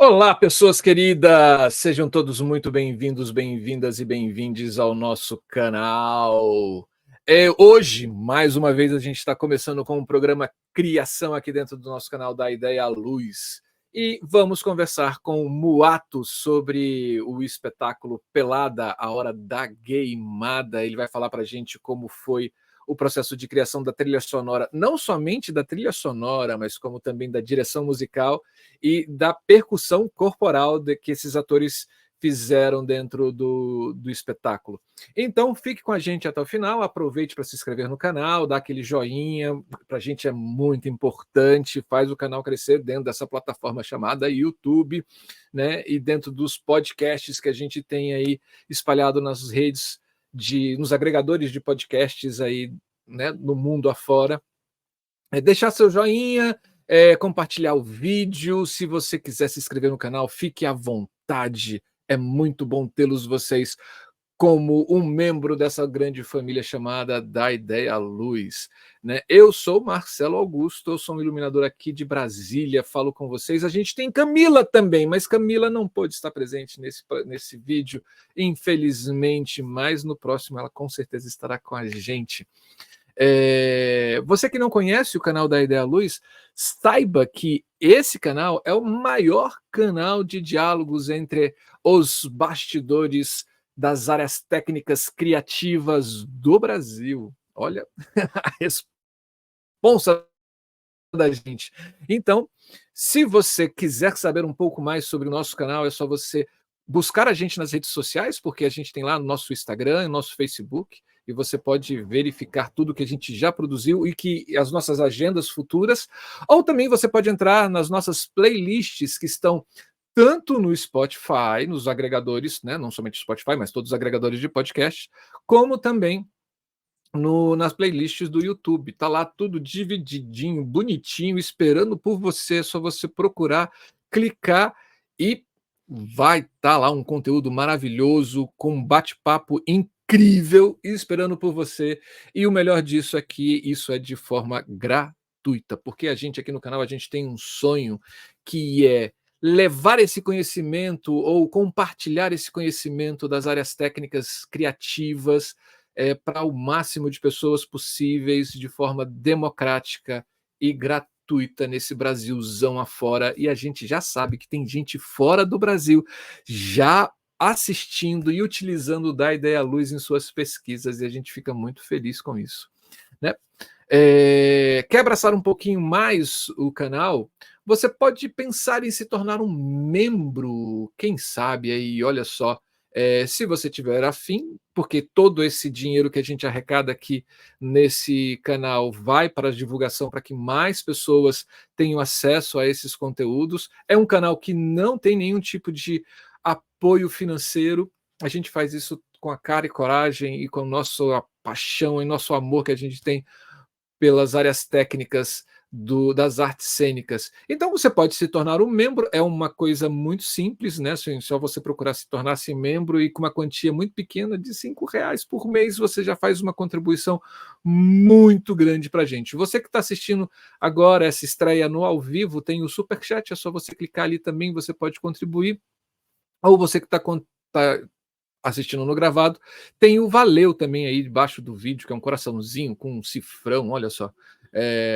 Olá, pessoas queridas! Sejam todos muito bem-vindos, bem-vindas e bem-vindes ao nosso canal. Hoje, mais uma vez, a gente está começando com o programa Criação aqui dentro do nosso canal da Ideia à Luz. E vamos conversar com o Muato sobre o espetáculo Pelada, a Hora da Gaymada. Ele vai falar para a gente como foi o processo de criação da trilha sonora, não somente da trilha sonora, mas como também da direção musical e da percussão corporal que esses atores fizeram dentro do espetáculo. Então, fique com a gente até o final, aproveite para se inscrever no canal, dar aquele joinha, para a gente é muito importante, faz o canal crescer dentro dessa plataforma chamada YouTube, né? E dentro dos podcasts que a gente tem aí espalhado nas redes, nos agregadores de podcasts aí, né, no mundo afora. Deixar seu joinha, compartilhar o vídeo. Se você quiser se inscrever no canal, fique à vontade. É muito bom tê-los vocês como um membro dessa grande família chamada da Ideia à Luz, né? Eu sou Marcelo Augusto, eu sou um iluminador aqui de Brasília, falo com vocês. A gente tem Camila também, mas Camila não pôde estar presente nesse vídeo, infelizmente, mas no próximo ela com certeza estará com a gente. Você que não conhece o canal da Ideia Luz, saiba que esse canal é o maior canal de diálogos entre os bastidores das áreas técnicas criativas do Brasil. Olha a responsa da gente. Então, se você quiser saber um pouco mais sobre o nosso canal, é só você buscar a gente nas redes sociais, porque a gente tem lá no nosso Instagram, no nosso Facebook, e você pode verificar tudo que a gente já produziu e que as nossas agendas futuras, ou também você pode entrar nas nossas playlists que estão tanto no Spotify, nos agregadores, né, não somente Spotify, mas todos os agregadores de podcast, como também nas playlists do YouTube. Tá lá tudo divididinho, bonitinho, esperando por você. É só você procurar, clicar e vai estar lá um conteúdo maravilhoso, com um bate-papo incrível, esperando por você. E o melhor disso é que isso é de forma gratuita, porque a gente aqui no canal, a gente tem um sonho que é levar esse conhecimento ou compartilhar esse conhecimento das áreas técnicas criativas para o máximo de pessoas possíveis, de forma democrática e gratuita nesse Brasilzão afora. E a gente já sabe que tem gente fora do Brasil já assistindo e utilizando o Da Ideia à Luz em suas pesquisas, e a gente fica muito feliz com isso, né? Quer abraçar um pouquinho mais o canal? Você pode pensar em se tornar um membro, quem sabe aí, olha só, se você tiver afim, porque todo esse dinheiro que a gente arrecada aqui nesse canal vai para a divulgação, para que mais pessoas tenham acesso a esses conteúdos. É um canal que não tem nenhum tipo de apoio financeiro, a gente faz isso com a cara e coragem e com a nossa paixão e nosso amor que a gente tem pelas áreas técnicas das artes cênicas. Então você pode se tornar um membro, é uma coisa muito simples, né? Só você procurar se tornar-se membro e com uma quantia muito pequena de R$ 5 por mês, você já faz uma contribuição muito grande para a gente. Você que está assistindo agora essa estreia no ao vivo, tem o Superchat, é só você clicar ali também, você pode contribuir. Ou você que está assistindo no gravado, tem o Valeu também aí debaixo do vídeo, que é um coraçãozinho com um cifrão, olha só.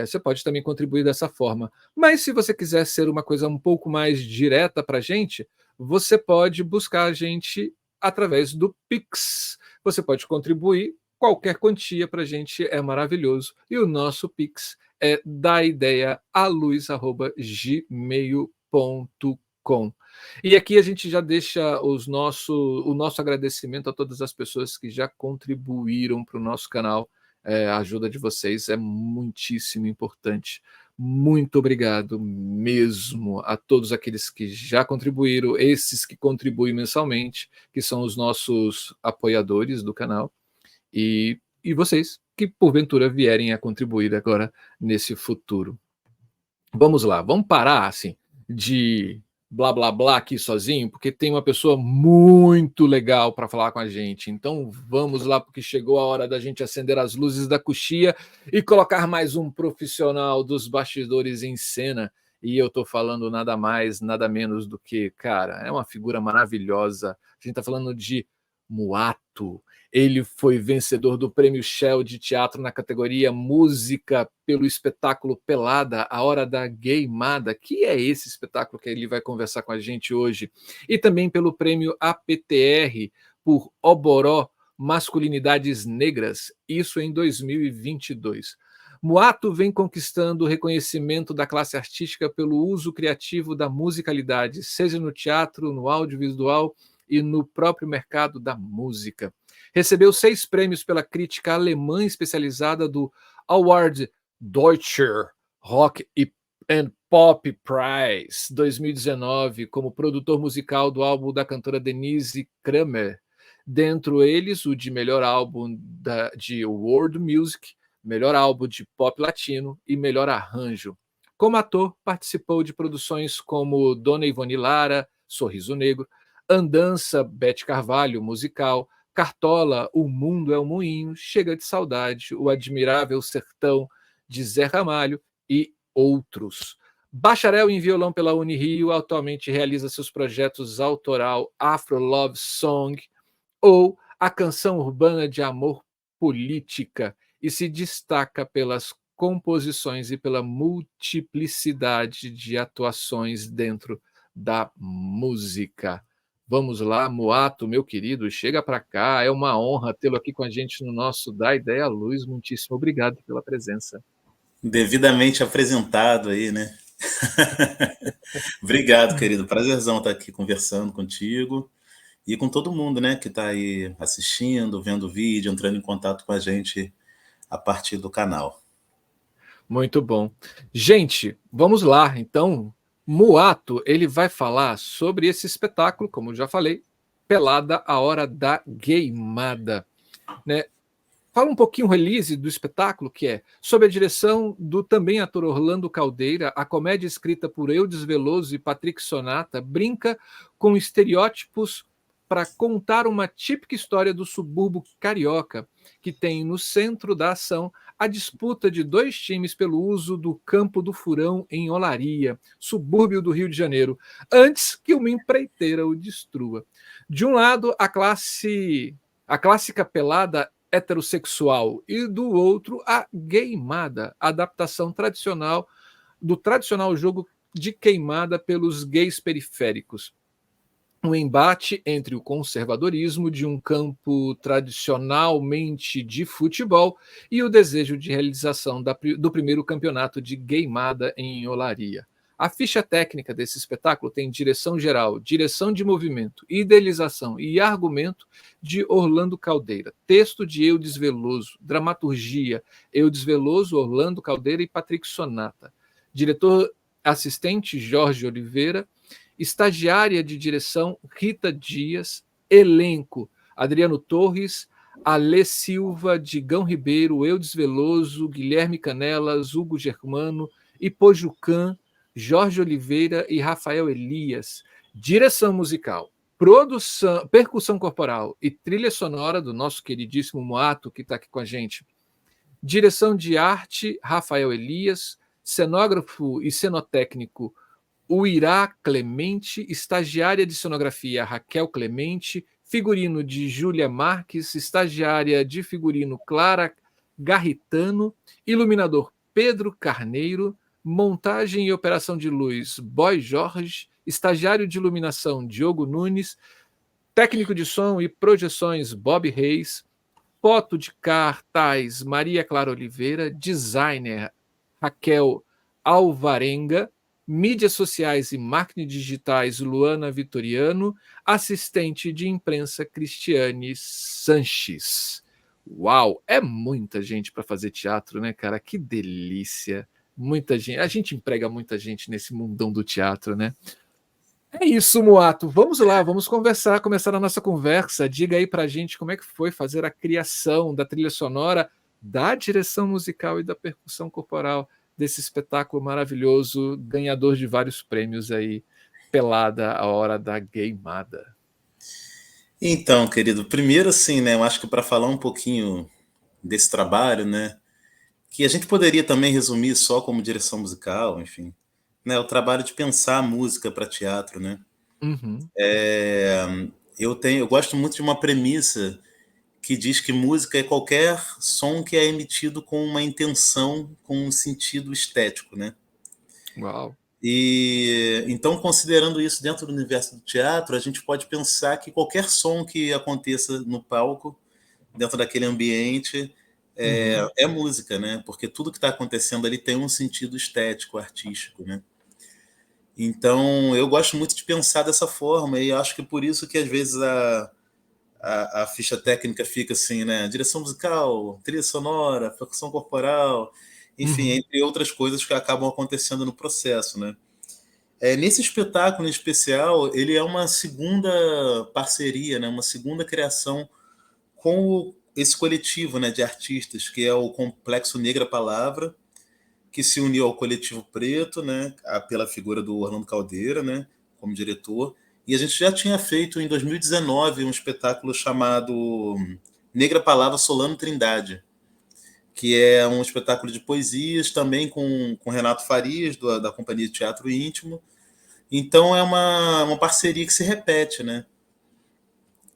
Você pode também contribuir dessa forma. Mas se você quiser ser uma coisa um pouco mais direta para a gente, você pode buscar a gente através do Pix. Você pode contribuir, qualquer quantia para a gente é maravilhoso. E o nosso Pix é daideaaluz@gmail.com. E aqui a gente já deixa o nosso agradecimento a todas as pessoas que já contribuíram para o nosso canal. A ajuda de vocês é muitíssimo importante. Muito obrigado mesmo a todos aqueles que já contribuíram, esses que contribuem mensalmente, que são os nossos apoiadores do canal, e vocês que porventura vierem a contribuir agora nesse futuro. Vamos lá, vamos parar assim de blá blá blá aqui sozinho, porque tem uma pessoa muito legal para falar com a gente. Então vamos lá, porque chegou a hora da gente acender as luzes da coxia e colocar mais um profissional dos bastidores em cena. E eu estou falando nada mais, nada menos do que, cara, é uma figura maravilhosa. A gente está falando de Muato. Ele foi vencedor do Prêmio Shell de teatro na categoria Música pelo espetáculo Pelada, A Hora da Gaymada, que é esse espetáculo que ele vai conversar com a gente hoje. E também pelo Prêmio APTR por Oboró, Masculinidades Negras, isso em 2022. Muato vem conquistando o reconhecimento da classe artística pelo uso criativo da musicalidade, seja no teatro, no audiovisual e no próprio mercado da música. Recebeu 6 prêmios pela crítica alemã especializada do Award Deutscher Rock and Pop Prize 2019 como produtor musical do álbum da cantora Denise Kramer. Dentre eles, o de melhor álbum de World Music, melhor álbum de pop latino e melhor arranjo. Como ator, participou de produções como Dona Ivone Lara, Sorriso Negro, Andança, Bete Carvalho, musical, Cartola, O Mundo é um Moinho, Chega de Saudade, O Admirável Sertão, de Zé Ramalho e outros. Bacharel em violão pela Unirio, atualmente realiza seus projetos autoral Afro Love Song ou a canção urbana de amor política e se destaca pelas composições e pela multiplicidade de atuações dentro da música. Vamos lá, Muato, meu querido, chega para cá. É uma honra tê-lo aqui com a gente no nosso Da Ideia à Luz. Muitíssimo obrigado pela presença. Devidamente apresentado aí, né? Obrigado, querido. Prazerzão estar aqui conversando contigo e com todo mundo, né, que está aí assistindo, vendo o vídeo, entrando em contato com a gente a partir do canal. Muito bom. Gente, vamos lá. Então, Muato, ele vai falar sobre esse espetáculo, como já falei, Pelada, A Hora da Gaymada, né? Fala um pouquinho o release do espetáculo, que é sob a direção do também ator Orlando Caldeira, a comédia escrita por Eudes Veloso e Patrick Sonata brinca com estereótipos para contar uma típica história do subúrbio carioca, que tem no centro da ação a disputa de 2 times pelo uso do Campo do Furão em Olaria, subúrbio do Rio de Janeiro, antes que uma empreiteira o destrua. De um lado, a clássica pelada heterossexual e do outro a gaymada, adaptação tradicional do tradicional jogo de queimada pelos gays periféricos. Um embate entre o conservadorismo de um campo tradicionalmente de futebol e o desejo de realização do primeiro campeonato de gaymada em Olaria. A ficha técnica desse espetáculo tem direção geral, direção de movimento, idealização e argumento de Orlando Caldeira, texto de Eudes Veloso, dramaturgia Eudes Veloso, Orlando Caldeira e Patrick Sonata, diretor assistente Jorge Oliveira, estagiária de direção Rita Dias, elenco Adriano Torres, Alê Silva, Digão Ribeiro, Eudes Veloso, Guilherme Canelas, Hugo Germano, Ipojucan, Jorge Oliveira e Rafael Elias. Direção musical, produção, percussão corporal e trilha sonora do nosso queridíssimo Muato, que está aqui com a gente. Direção de arte, Rafael Elias. Cenógrafo e cenotécnico, Uirá Clemente. Estagiária de cenografia, Raquel Clemente. Figurino de Júlia Marques. Estagiária de figurino, Clara Garritano. Iluminador, Pedro Carneiro. Montagem e operação de luz, Boy Jorge. Estagiário de iluminação, Diogo Nunes. Técnico de som e projeções, Bob Reis. Foto de cartaz, Maria Clara Oliveira. Designer, Raquel Alvarenga. Mídias sociais e marketing digitais, Luana Vitoriano. Assistente de imprensa, Cristiane Sanches. Uau, é muita gente para fazer teatro, né, cara? Que delícia. Muita gente. A gente emprega muita gente nesse mundão do teatro, né? É isso, Muato. Vamos lá, vamos começar a nossa conversa. Diga aí pra gente como é que foi fazer a criação da trilha sonora, da direção musical e da percussão corporal desse espetáculo maravilhoso, ganhador de vários prêmios aí, Pelada, A Hora da Gaymada. Então, querido, primeiro assim, né, eu acho que para falar um pouquinho desse trabalho, né, que a gente poderia também resumir só como direção musical, enfim, né, o trabalho de pensar a música para teatro, né? Uhum. Eu gosto muito de uma premissa que diz que música é qualquer som que é emitido com uma intenção, com um sentido estético, né? Uau. E então, considerando isso dentro do universo do teatro, a gente pode pensar que qualquer som que aconteça no palco, dentro daquele ambiente, Uhum. é música, né? Porque tudo que está acontecendo ali tem um sentido estético, artístico, né? Então, eu gosto muito de pensar dessa forma e acho que por isso que às vezes a ficha técnica fica assim, né? Direção musical, trilha sonora, percussão corporal, enfim, Uhum. entre outras coisas que acabam acontecendo no processo, né? Nesse espetáculo em especial, ele é uma segunda parceria, né? Uma segunda criação com esse coletivo, né, de artistas, que é o Complexo Negra Palavra, que se uniu ao Coletivo Preto, né, pela figura do Orlando Caldeira, né, como diretor. E a gente já tinha feito em 2019 um espetáculo chamado Negra Palavra Solano Trindade, que é um espetáculo de poesias, também com Renato Farias, da Companhia de Teatro Íntimo. Então é uma parceria que se repete, né?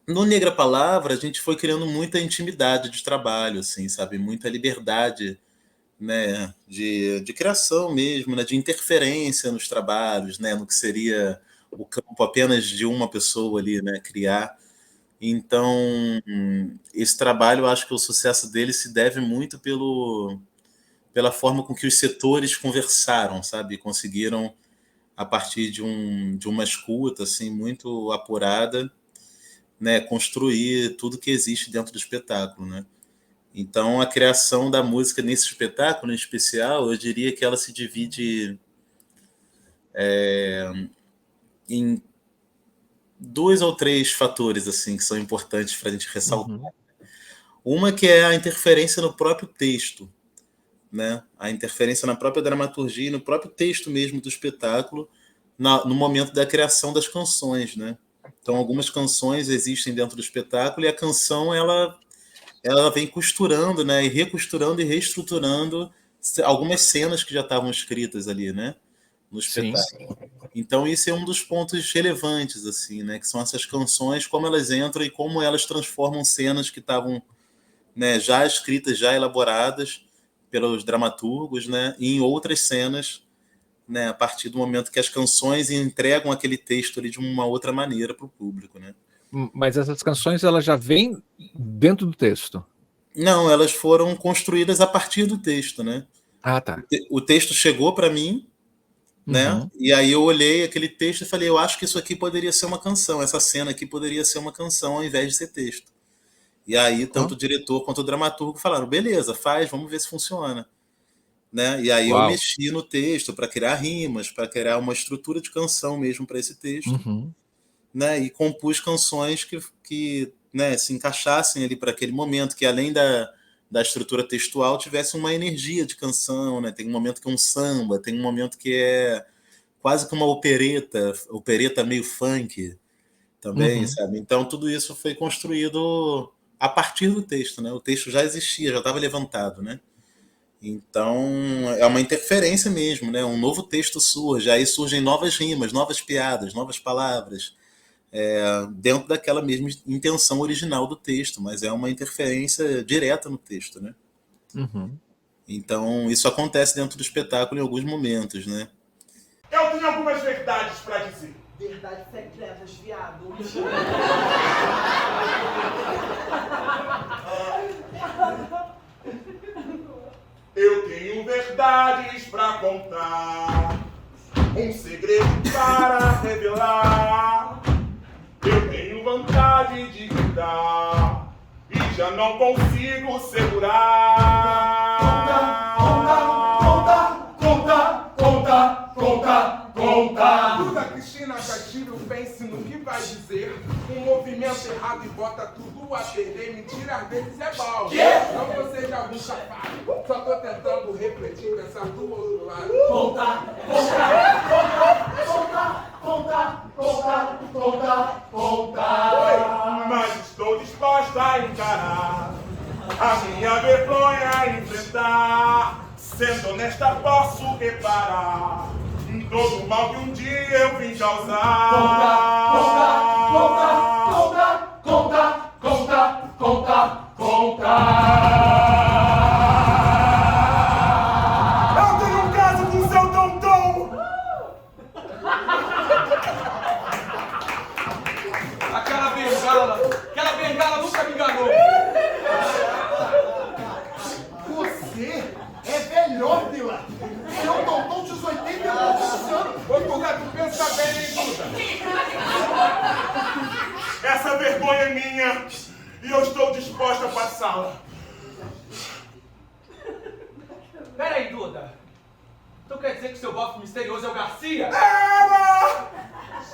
No Negra Palavra, a gente foi criando muita intimidade de trabalho, assim, sabe? Muita liberdade, né? De criação mesmo, né? De interferência nos trabalhos, né? No que seria o campo apenas de uma pessoa ali, né? Criar. Então, esse trabalho, eu acho que o sucesso dele se deve muito pela forma com que os setores conversaram, sabe? Conseguiram, a partir de uma escuta, assim, muito apurada, né, construir tudo que existe dentro do espetáculo, né? Então, a criação da música nesse espetáculo, em especial, eu diria que ela se divide em dois ou três fatores assim que são importantes para a gente ressaltar. Uhum. Uma que é a interferência no próprio texto, né? A interferência na própria dramaturgia, no próprio texto mesmo do espetáculo, no momento da criação das canções, né? Então, algumas canções existem dentro do espetáculo e a canção ela vem costurando, né, e recosturando e reestruturando algumas cenas que já estavam escritas ali, né, no Sim. espetáculo. Então isso é um dos pontos relevantes, assim, né, que são essas canções, como elas entram e como elas transformam cenas que estavam, né, já escritas, já elaboradas pelos dramaturgos, né, em outras cenas, né, a partir do momento que as canções entregam aquele texto ali de uma outra maneira para o público, né. Mas essas canções elas já vêm dentro do texto? Não, elas foram construídas a partir do texto, né. Ah, tá. O texto chegou para mim, né? Uhum. E aí eu olhei aquele texto e falei, eu acho que isso aqui poderia ser uma canção, essa cena aqui poderia ser uma canção ao invés de ser texto. E aí Ó. tanto o diretor quanto o dramaturgo falaram, beleza, faz, vamos ver se funciona, né? E aí eu Uau. mexi no texto para criar rimas, para criar uma estrutura de canção mesmo para esse texto, Uhum. né? E compus canções que né, se encaixassem ali para aquele momento, que além da estrutura textual tivesse uma energia de canção, né? Tem um momento que é um samba, tem um momento que é quase que uma opereta meio funk também, Uhum. sabe? Então tudo isso foi construído a partir do texto, né? O texto já existia, já estava levantado, né? Então é uma interferência mesmo, né? Um novo texto surge, aí surgem novas rimas, novas piadas, novas palavras, dentro daquela mesma intenção original do texto, mas é uma interferência direta no texto, né? Uhum. Então isso acontece dentro do espetáculo em alguns momentos, né? Eu tenho algumas verdades pra dizer. Verdades secretas, viado. Eu tenho verdades pra contar, um segredo para revelar. Eu tenho vontade de gritar e já não consigo segurar. Conta. Duda Cristina Castilho, pense no que vai dizer. Um movimento errado e bota tudo a perder. Mentira, às vezes é bom. Não que eu seja algum safado. Só tô tentando refletir, pensar do outro lado. Conta. Mas estou disposta a encarar a minha vergonha a enfrentar. Sendo honesta, posso reparar todo o mal que um dia eu vim causar. Conta. Eu tenho um caso com o seu Tom. Aquela bengala nunca me enganou. Você é velhópila! Seu Tonton de 80 e poucos anos! Ô, Duda, tu pensa bem, hein, Duda? Essa vergonha é minha e eu estou disposta a passá-la. Peraí, Duda. Então quer dizer que seu bofe misterioso é o Garcia? Era!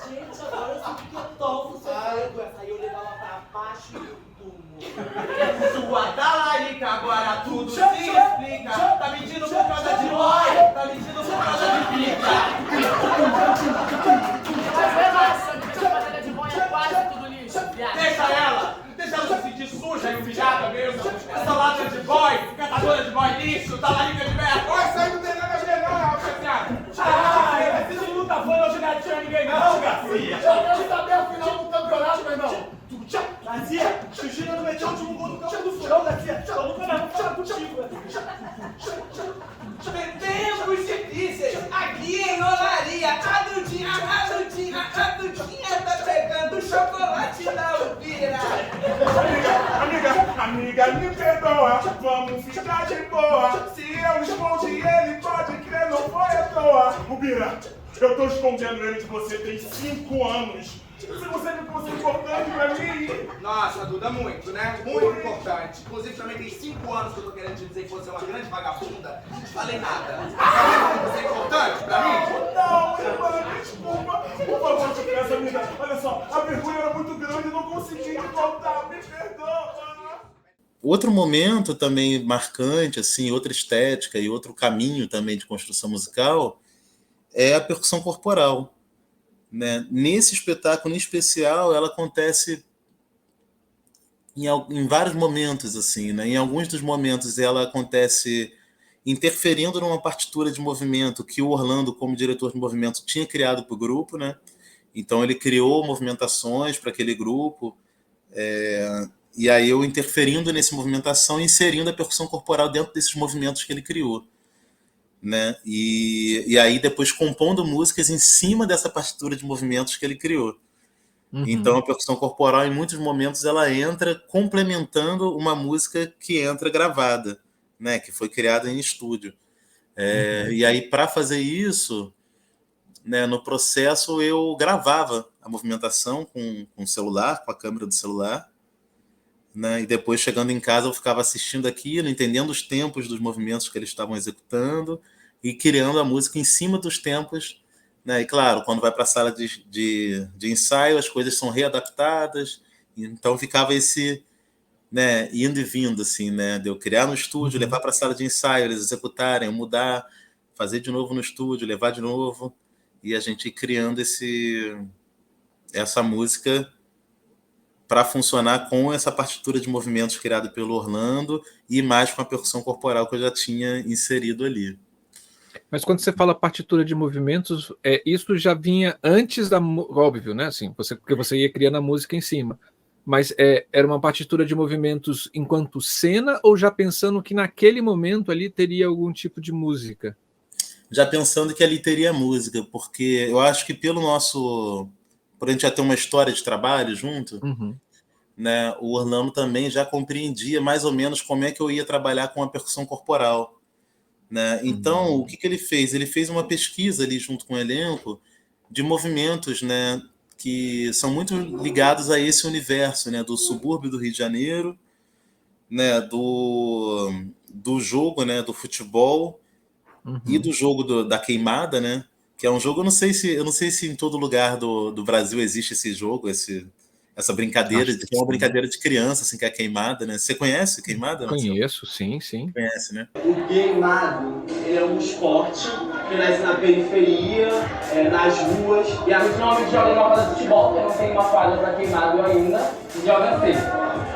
Gente, agora eu sei que eu tomo seu dedo. Essa aí eu levo ela pra baixo do túmulo. Sua talarica, agora tudo se explica. Tá mentindo por causa de boy, tá mentindo por causa de pica. Mas relaxa, minha panela de banho é quase tudo lixo. Deixa ela se sentir suja e humilhada mesmo. Essa lata de boy, catadora de boy lixo, talarica de merda. Ó, isso aí não tem nada a ver, não, rapaziada. Esse não tá falando hoje não tinha ninguém não, Garcia. Eu também a final do campeonato, meu irmão! Garcia, Xuxina não meteu o último gol do campo do furão, Garcia. Eu nunca mais vou falar contigo. Tempos difíceis, aqui em Olaria, a Dudinha tá pegando o chocolate da Elvira. Amiga, me perdoa, vamos ficar de boa. Se eu escondi ele, pode crer, não foi à toa. Ubira, eu tô escondendo ele de você tem 5 anos. Se você viu que você é importante pra mim. Nossa, Duda, muito, né? Muito importante. Inclusive, também tem 5 anos que eu tô querendo te dizer que você é uma grande vagabunda. Não te falei nada. Você é importante pra mim? Não, irmã, desculpa. Por favor, te peço, amiga. Olha só, a vergonha era muito grande e não consegui me contar. Me perdoa. Outro momento também marcante, assim, outra estética e outro caminho também de construção musical é a percussão corporal. Né? Nesse espetáculo em especial, ela acontece em vários momentos. Assim, né? Em alguns dos momentos, ela acontece interferindo numa partitura de movimento que o Orlando, como diretor de movimento, tinha criado para o grupo. Né? Então, ele criou movimentações para aquele grupo. E aí eu interferindo nessa movimentação e inserindo a percussão corporal dentro desses movimentos que ele criou. Né? E aí depois compondo músicas em cima dessa partitura de movimentos que ele criou. Uhum. Então a percussão corporal, em muitos momentos, ela entra complementando uma música que entra gravada, né? Que foi criada em estúdio. E aí, para fazer isso, né, no processo, eu gravava a movimentação com o celular, com a câmera do celular, né? E depois, chegando em casa, eu ficava assistindo aquilo, entendendo os tempos dos movimentos que eles estavam executando e criando a música em cima dos tempos. Né? E, claro, quando vai para a sala de ensaio, as coisas são readaptadas. Então, ficava esse, né, indo e vindo, assim, né? De eu criar no estúdio, levar para a sala de ensaio, eles executarem, mudar, fazer de novo no estúdio, levar de novo. E a gente ir criando essa música para funcionar com essa partitura de movimentos criada pelo Orlando e mais com a percussão corporal que eu já tinha inserido ali. Mas quando você fala partitura de movimentos, isso já vinha antes da... Óbvio, né? Assim, porque você ia criando a música em cima. Mas era uma partitura de movimentos enquanto cena ou já pensando que naquele momento ali teria algum tipo de música? Já pensando que ali teria música, porque eu acho que por a gente já ter uma história de trabalho junto, né, o Orlando também já compreendia mais ou menos como é que eu ia trabalhar com a percussão corporal. Né? Então, o que ele fez? Ele fez uma pesquisa ali junto com o elenco de movimentos, né, que são muito ligados a esse universo, né, do subúrbio do Rio de Janeiro, né, do jogo, né, do futebol e do jogo da queimada, né, que é um jogo, eu não sei se em todo lugar do Brasil existe esse jogo, essa brincadeira, que é uma brincadeira de criança, assim, que é a queimada, né? Você conhece queimada? Conheço, sim. Conhece, né? O queimado, ele é um esporte que nasce na periferia, nas ruas, e a gente normalmente joga numa quadra de futebol, que não tem uma quadra para queimado ainda, e joga assim.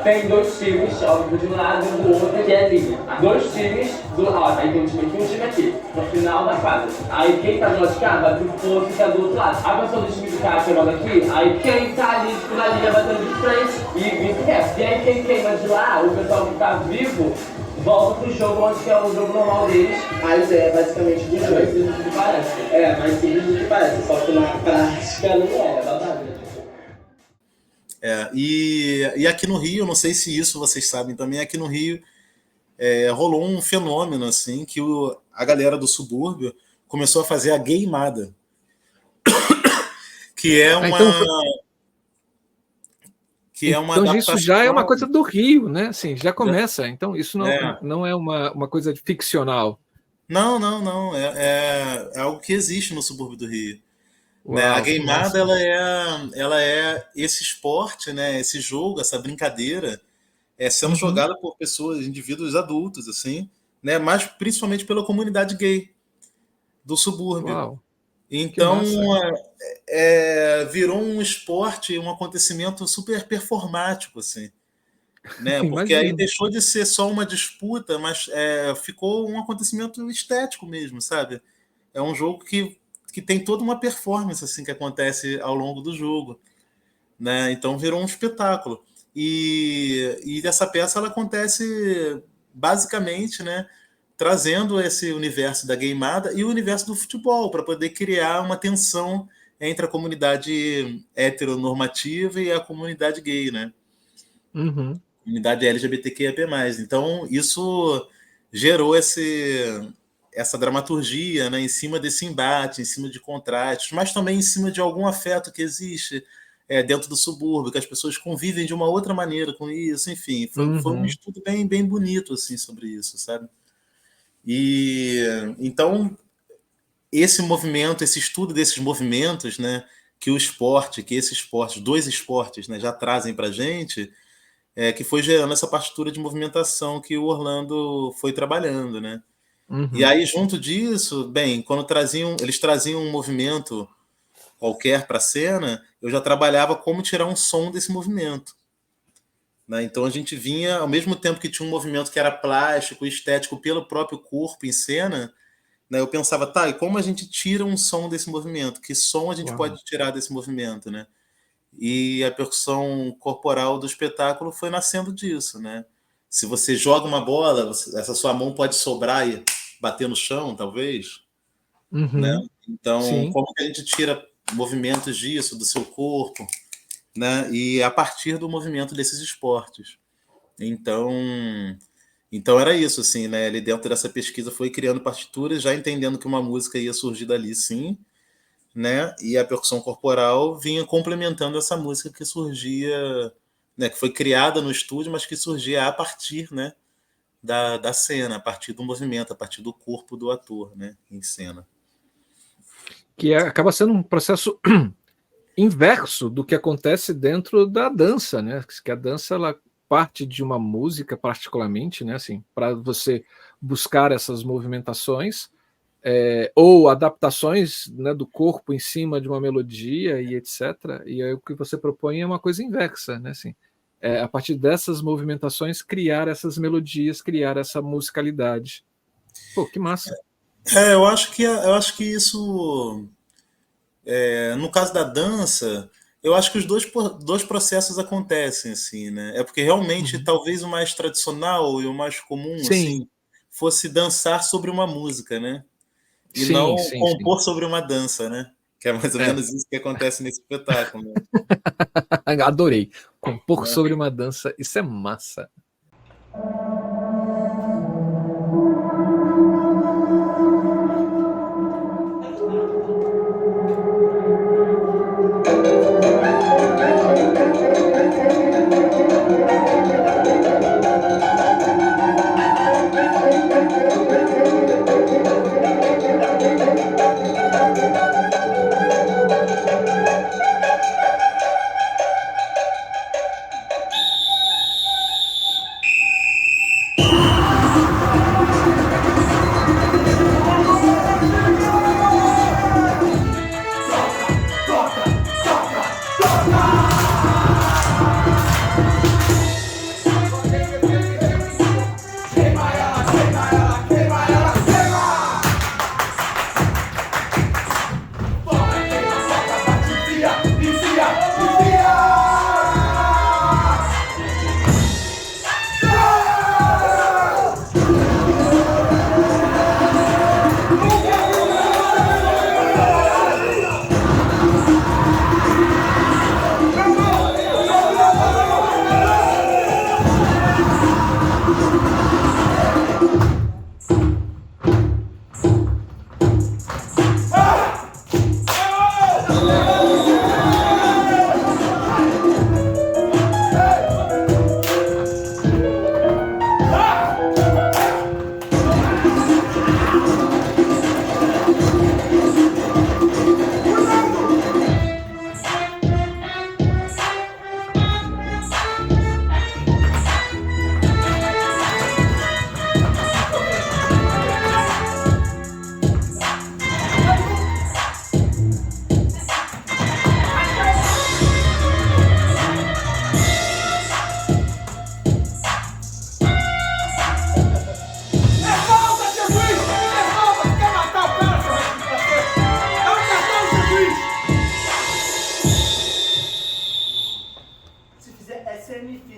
tem 2 times, óbvio, de um lado e do outro, que é linha. 2 times do lado, aí tem um time aqui e um time aqui, no final da quadra. Aí quem tá do lado de cá vai pro posto que é do outro lado. A pessoa do time de cá chegando aqui, aí quem tá ali tipo, na linha batendo de frente e vice-versa. E aí quem queima de lá, o pessoal que tá vivo, volta pro jogo onde que é o jogo normal deles. A ideia basicamente do jogo. Mais simples do que parece. É, mais simples do que parece, só que na prática não é verdade. E aqui no Rio, não sei se isso vocês sabem também, aqui no Rio rolou um fenômeno assim que a galera do subúrbio começou a fazer a gaymada, que é uma então adaptação. isso já é uma coisa do Rio, né? Assim, já começa. Então isso não é uma coisa ficcional. Não. É algo que existe no subúrbio do Rio. Né? Uau, A gaymada ela é esse esporte, né? Esse jogo, essa brincadeira sendo jogada por pessoas, indivíduos adultos, assim, né? Mas principalmente pela comunidade gay do subúrbio. Uau, então virou um esporte, um acontecimento super performático, assim, né? Porque aí deixou de ser só uma disputa, mas ficou um acontecimento estético mesmo, sabe? É um jogo que tem toda uma performance assim que acontece ao longo do jogo, né? Então virou um espetáculo. E essa peça ela acontece basicamente, né, trazendo esse universo da gaymada e o universo do futebol para poder criar uma tensão entre a comunidade heteronormativa e a comunidade gay, né? Comunidade LGBTQIA+. Então isso gerou essa dramaturgia, né, em cima desse embate, em cima de contrastes, mas também em cima de algum afeto que existe dentro do subúrbio, que as pessoas convivem de uma outra maneira com isso, enfim, foi um estudo bem, bem bonito assim, sobre isso, sabe? E então esse movimento, esse estudo desses movimentos, né, que esses esportes, 2 esportes, né, já trazem para a gente, que foi gerando essa partitura de movimentação que o Orlando foi trabalhando, né? E aí, junto disso, bem, quando eles traziam um movimento qualquer para a cena, eu já trabalhava como tirar um som desse movimento. Né? Então a gente vinha, ao mesmo tempo que tinha um movimento que era plástico, estético, pelo próprio corpo em cena, né, eu pensava, tá, e como a gente tira um som desse movimento? Que som a gente pode tirar desse movimento? Né? E a percussão corporal do espetáculo foi nascendo disso. Né? Se você joga uma bola, essa sua mão pode sobrar e bater no chão, talvez. Né? Então, como que a gente tira movimentos disso, do seu corpo, né? E a partir do movimento desses esportes. Então era isso, assim, né? Ele, dentro dessa pesquisa, foi criando partituras, já entendendo que uma música ia surgir dali, sim, né? E a percussão corporal vinha complementando essa música que surgia, né? Que foi criada no estúdio, mas que surgia a partir, né, da cena, a partir do movimento, a partir do corpo do ator, né, em cena. Que acaba sendo um processo inverso do que acontece dentro da dança, né? Que a dança ela parte de uma música particularmente, né? Assim, para você buscar essas movimentações ou adaptações, né, do corpo em cima de uma melodia e etc. E aí o que você propõe é uma coisa inversa, né? Assim, a partir dessas movimentações criar essas melodias, criar essa musicalidade. Pô, que massa! Eu acho que isso, no caso da dança, eu acho que os dois processos acontecem, assim, né? É porque realmente talvez o mais tradicional e o mais comum assim, fosse dançar sobre uma música, né? E não compor sobre uma dança, né? Que é mais ou menos isso que acontece nesse espetáculo. Né? Adorei. Compor sobre uma dança, isso é massa.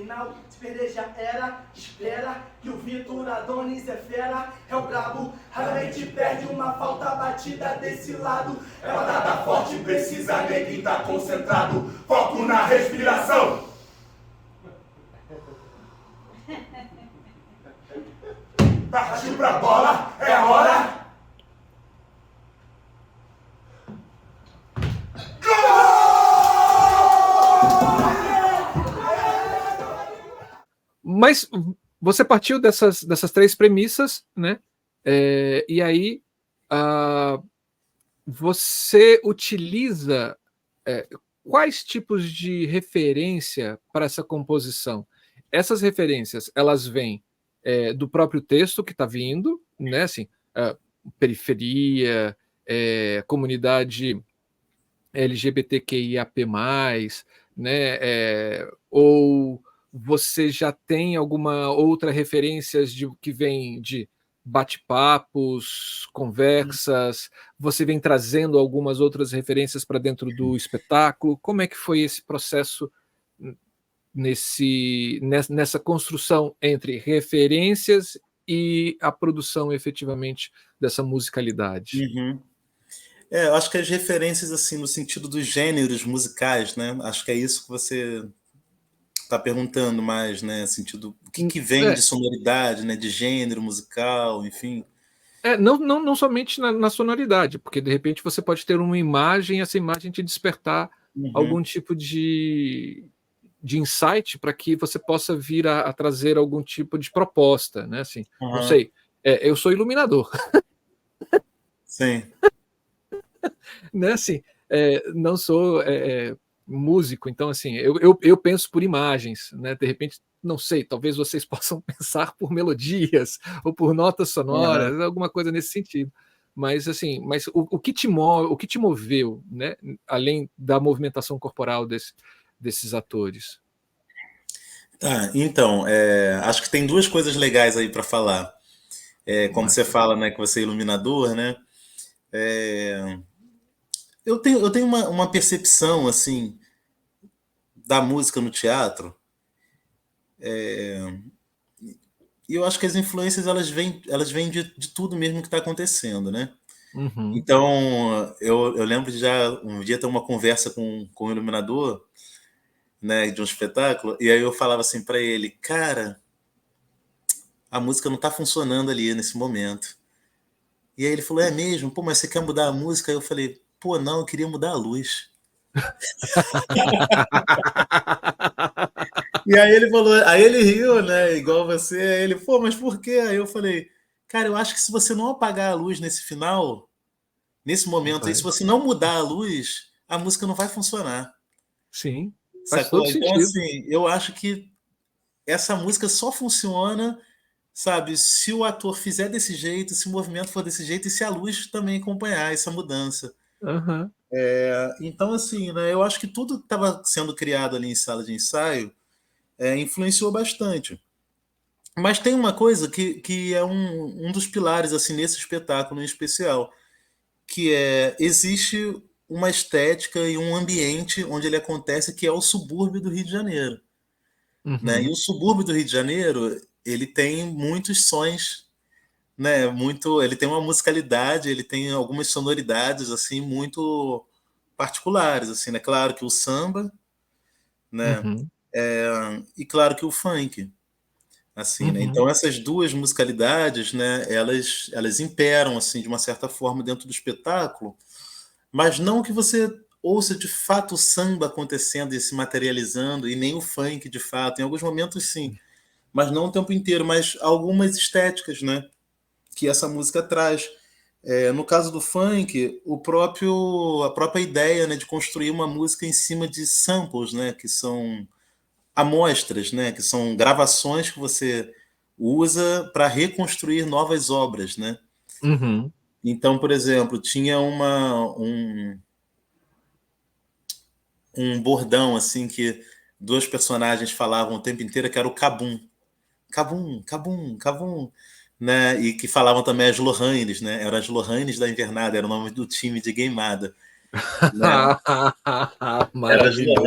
final, se perder já era. Espera que o Vitor Adonis é fera, é o brabo. Raramente perde uma falta batida desse lado. É batata forte, precisa neguinho tá concentrado. Foco na respiração. Partiu pra bola, é a hora. Mas você partiu dessas 3 premissas, né? E aí você utiliza quais tipos de referência para essa composição? Essas referências, elas vêm do próprio texto que está vindo, né? Assim, periferia, comunidade LGBTQIAP+, né? Ou você já tem alguma outra referência que vem de bate-papos, conversas? Você vem trazendo algumas outras referências para dentro do espetáculo? Como é que foi esse processo nessa construção entre referências e a produção efetivamente dessa musicalidade? Uhum. Eu acho que as referências, assim, no sentido dos gêneros musicais, né? Acho que é isso que você está perguntando mais, né? Sentido, o que vem de sonoridade, né? De gênero musical, enfim. Não somente na sonoridade, porque de repente você pode ter uma imagem, essa imagem te despertar algum tipo de insight para que você possa vir a trazer algum tipo de proposta, né? Assim, não sei, eu sou iluminador. Sim. Né? Assim, não sou músico, então assim, eu penso por imagens, né? De repente, não sei, talvez vocês possam pensar por melodias ou por notas sonoras, alguma coisa nesse sentido. Mas assim, o que te moveu, né? Além da movimentação corporal desses atores? Então, acho que tem 2 coisas legais aí para falar. Quando você fala, né, que você é iluminador, né? Eu tenho uma percepção, assim, da música no teatro, e eu acho que as influências elas vêm de tudo mesmo que está acontecendo, né? Uhum. Então, eu lembro de já um dia ter uma conversa com o iluminador, né, de um espetáculo, e aí eu falava assim para ele, cara, a música não está funcionando ali nesse momento. E aí ele falou, é mesmo? Pô, mas você quer mudar a música? Aí eu falei, pô, não, eu queria mudar a luz. E aí ele falou, aí ele riu, né, igual você, aí ele, pô, mas por quê? Aí eu falei, cara, eu acho que se você não apagar a luz nesse final, nesse momento aí, se você não mudar a luz, a música não vai funcionar. Sim, faz Sacou? todo Então, sentido. assim, eu acho que essa música só funciona, sabe, se o ator fizer desse jeito, se o movimento for desse jeito e se a luz também acompanhar essa mudança. Uhum. Então, assim, né, eu acho que tudo que estava sendo criado ali em sala de ensaio influenciou bastante. Mas tem uma coisa que é um dos pilares assim nesse espetáculo em especial, que existe uma estética e um ambiente onde ele acontece que é o subúrbio do Rio de Janeiro. Né? E Uhum. o subúrbio do Rio de Janeiro ele tem muitos sons, né? Ele tem uma musicalidade, ele tem algumas sonoridades assim muito particulares, assim, né? Claro que o samba, né? Uhum. E claro que o funk, assim, né? Uhum. Então essas 2 musicalidades, né? Elas imperam assim de uma certa forma dentro do espetáculo, mas não que você ouça de fato o samba acontecendo e se materializando e nem o funk de fato. Em alguns momentos sim, mas não o tempo inteiro, mas algumas estéticas, né, que essa música traz. No caso do funk, a própria ideia, né, de construir uma música em cima de samples, né, que são amostras, né, que são gravações que você usa para reconstruir novas obras, né? Uhum. Então, por exemplo, tinha um bordão assim que 2 personagens falavam o tempo inteiro, que era o Cabum. Cabum, Cabum, Cabum, né? E que falavam também as Lohane, né? Eram as Lohane da Invernada, era o nome do time de Gameada. Né? Era Maravilhoso.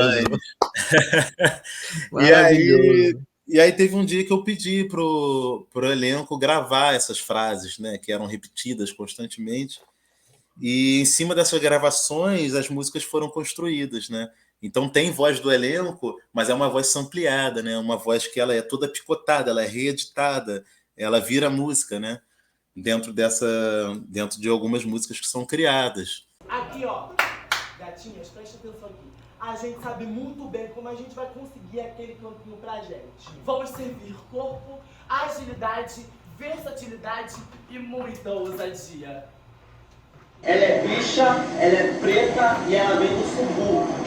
Maravilhoso. E aí teve um dia que eu pedi pro elenco gravar essas frases, né, que eram repetidas constantemente. E em cima dessas gravações, as músicas foram construídas, né? Então tem voz do elenco, mas é uma voz sampleada, né? Uma voz que ela é toda picotada, ela é reeditada, ela vira música, né? Dentro de algumas músicas que são criadas. Aqui, ó, gatinhas, presta atenção aqui. A gente sabe muito bem como a gente vai conseguir aquele campinho pra gente. Vamos servir corpo, agilidade, versatilidade e muita ousadia. Ela é bicha, ela é preta e ela vem do subúrbio.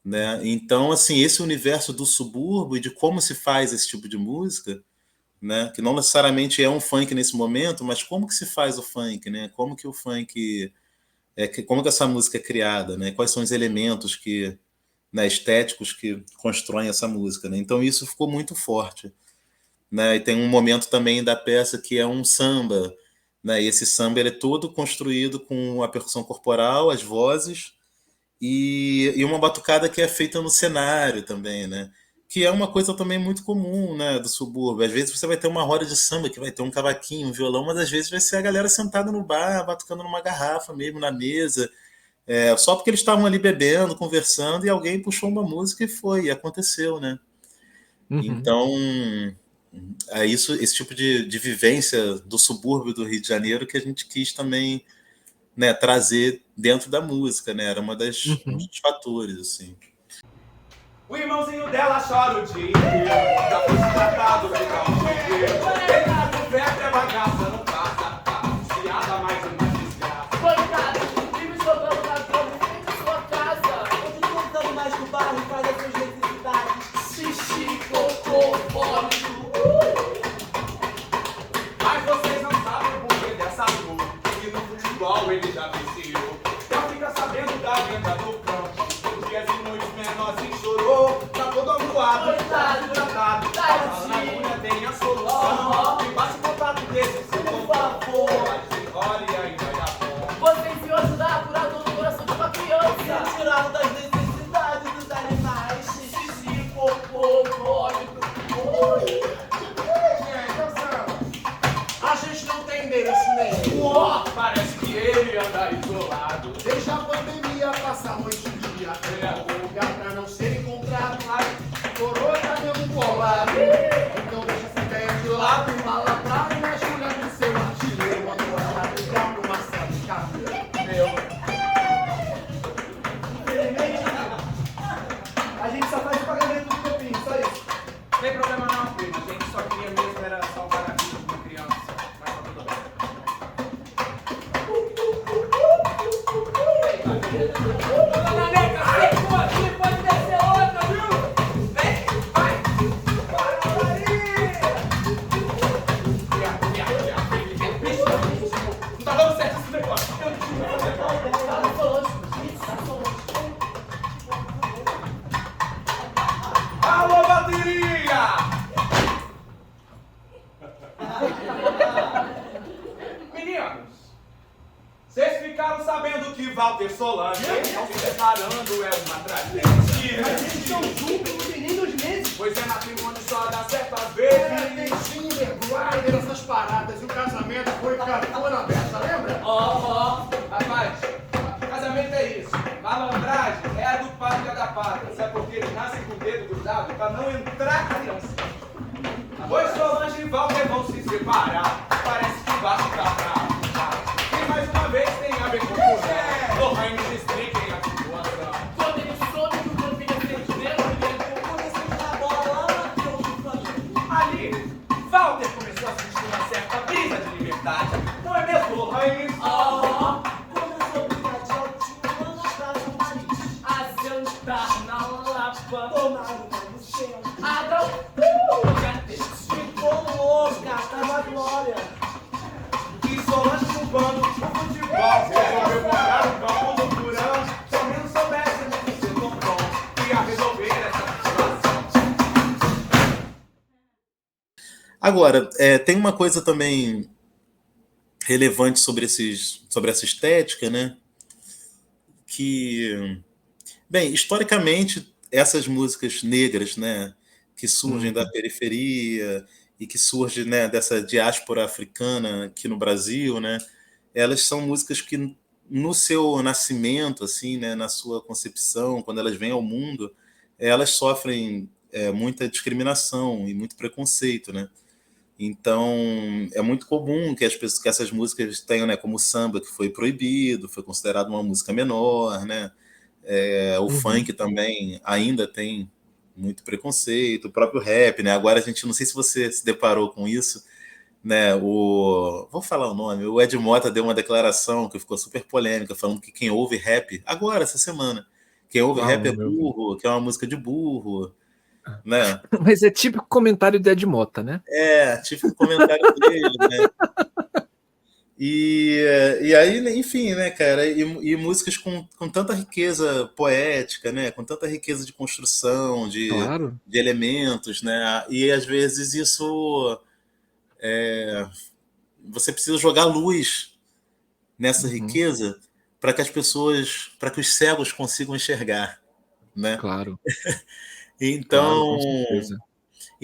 Né? Então, assim, esse universo do subúrbio e de como se faz esse tipo de música, né? Que não necessariamente é um funk nesse momento, mas como que se faz o funk, né? Como que o funk como que essa música é criada, né? Quais são os elementos que, né, estéticos que constroem essa música, né? Então isso ficou muito forte, né? E tem um momento também da peça que é um samba, né? E esse samba ele é todo construído com a percussão corporal, as vozes e uma batucada que é feita no cenário também, né? Que é uma coisa também muito comum, né, do subúrbio. Às vezes você vai ter uma roda de samba que vai ter um cavaquinho, um violão, mas às vezes vai ser a galera sentada no bar, batucando numa garrafa mesmo, na mesa, só porque eles estavam ali bebendo, conversando, e alguém puxou uma música e aconteceu, né? Uhum. Então, esse tipo de vivência do subúrbio do Rio de Janeiro que a gente quis também, né, trazer dentro da música, né? Era um dos fatores, assim. O irmãozinho dela chora o dia inteiro, já foi se tratado de calma. Pegado, febre, é bagaça, não passa, piada mais uma desgraça. Coitado, vive jogando na cama em frente à sua casa. Hoje contando mais do bairro e faz as suas necessidades. Xixi, cocô, vômito. Mas vocês não sabem o porquê dessa dor, que no futebol ele já venceu. Já fica sabendo da venda do campo, os dias e noites menorzinho chorou. Tá todo amuado, Coitado, tratado, tadinho. na agulha tem a solução. E bate contato desse, por favor. Olha e aí vai dar bom. Vocês iam ajudar a curar dor no coração de uma criança. Tirado das necessidades dos animais. Xixi, cocô, vômito. A gente não tem endereço nenhum. Ó, parece que ele anda isolado. Deixa a pandemia passar a noite e dia. Algum lugar pra não ser encontrado. Coroa tá mesmo colado. Então deixa essa ideia de lado. Fala pra mim, a Júlia do seu artilheiro. Mandou ela brigar pro Marcelo Carneiro. Infelizmente, a gente só faz o pagamento do copinho, só isso. Não tem problema não, primo. A gente só queria mesmo era salvar a vida de uma criança. Mas tá tudo bem. Dona Neca, secou aqui, pode descer outra, viu? Vem, vai! Para, Maria! que Walter Solange se separando é uma tragédia. Mas eles estão juntos no menino dos meses. Pois é, matrimônio só dá certo às Era vezes. Tinder, Grindr, essas paradas. E o casamento foi cartona aberta, lembra? Rapaz, casamento é isso. Malandragem é a do pai e a da pata. Sabe por quê? Eles nascem com o dedo grudado pra não entrar criança. Pois Solange e Walter vão se separar. Parece que vai ficar pra. E mais uma vez tem a ver com o Lohane, me expliquem a situação. Quando ele soube que o meu filho ia ser dinheiro, Ali, Walter começou a sentir uma certa brisa de liberdade. Não é mesmo, Lohane? Começou a brincar de altinho na casa do marido. a sentar na lapa. Tomaram uma no céu. Adão, Ficou louca, tava glória. E Solange chupando o futebol. Resolveu comprar um campo do Turão. Se ao menos soubesse onde ser tão bom. Ia resolver essa situação. Agora, tem uma coisa também relevante sobre essa estética, né? Que, bem, historicamente, essas músicas negras, né, que surgem da periferia e que surgem, né, dessa diáspora africana aqui no Brasil, né, elas são músicas que, no seu nascimento, assim, né, na sua concepção, quando elas vêm ao mundo, elas sofrem muita discriminação e muito preconceito, né? Então, é muito comum que que essas músicas tenham, né, como o samba, que foi proibido, foi considerado uma música menor, né? O funk também ainda tem muito preconceito, o próprio rap, né? Agora a gente, não sei se você se deparou com isso, né? Vou falar o nome, o Ed Mota deu uma declaração que ficou super polêmica, falando que quem ouve rap, agora, essa semana, quem ouve rap é burro, que é uma música de burro, né? Mas é típico comentário de Ed Mota, né? Típico comentário dele, né? E aí, enfim, né, cara, e músicas com tanta riqueza poética, né, com tanta riqueza de construção, Claro. de elementos, né, e às vezes isso você precisa jogar luz nessa riqueza para que as pessoas, para que os cegos consigam enxergar, né? Claro. Então, Claro, com certeza.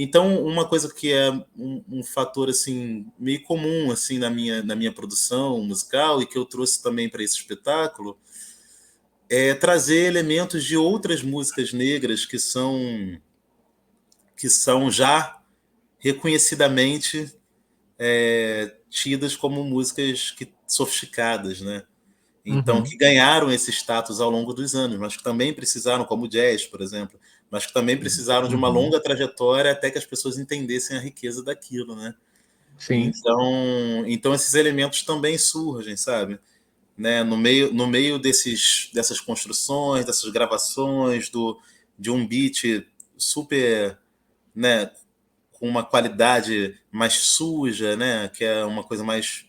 Então, uma coisa que é um fator assim meio comum assim na minha produção musical e que eu trouxe também para esse espetáculo é trazer elementos de outras músicas negras que são já reconhecidamente tidas como músicas sofisticadas, né? Então, que ganharam esse status ao longo dos anos, mas que também precisaram, como o jazz, por exemplo, mas que também precisaram de uma longa trajetória até que as pessoas entendessem a riqueza daquilo, né? Sim. Então esses elementos também surgem, sabe? Né? No meio dessas construções, dessas gravações, de um beat super, né, com uma qualidade mais suja, né? Que é uma coisa mais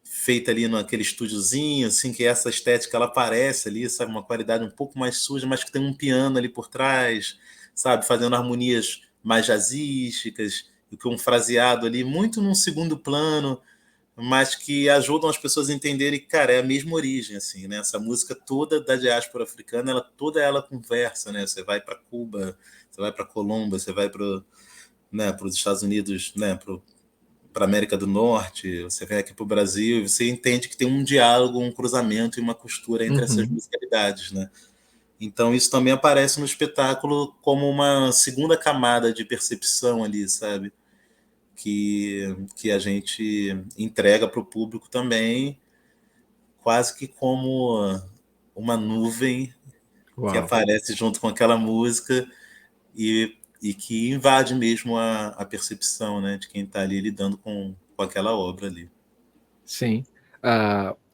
feita ali naquele estúdiozinho, assim, que essa estética ela aparece ali, sabe, uma qualidade um pouco mais suja, mas que tem um piano ali por trás, sabe, fazendo harmonias mais jazzísticas, e com um fraseado ali muito num segundo plano, mas que ajudam as pessoas a entenderem que, cara, é a mesma origem, assim, né? Essa música toda da diáspora africana, toda ela conversa, né? Você vai para Cuba, você vai para Colômbia, você vai para os Estados Unidos, né? Para a América do Norte, você vem aqui para o Brasil e você entende que tem um diálogo, um cruzamento e uma costura entre essas musicalidades, né? Então isso também aparece no espetáculo como uma segunda camada de percepção ali, sabe? Que a gente entrega para o público também, quase que como uma nuvem que aparece junto com aquela música e que invade mesmo a percepção, né, de quem está ali lidando com aquela obra ali. Sim.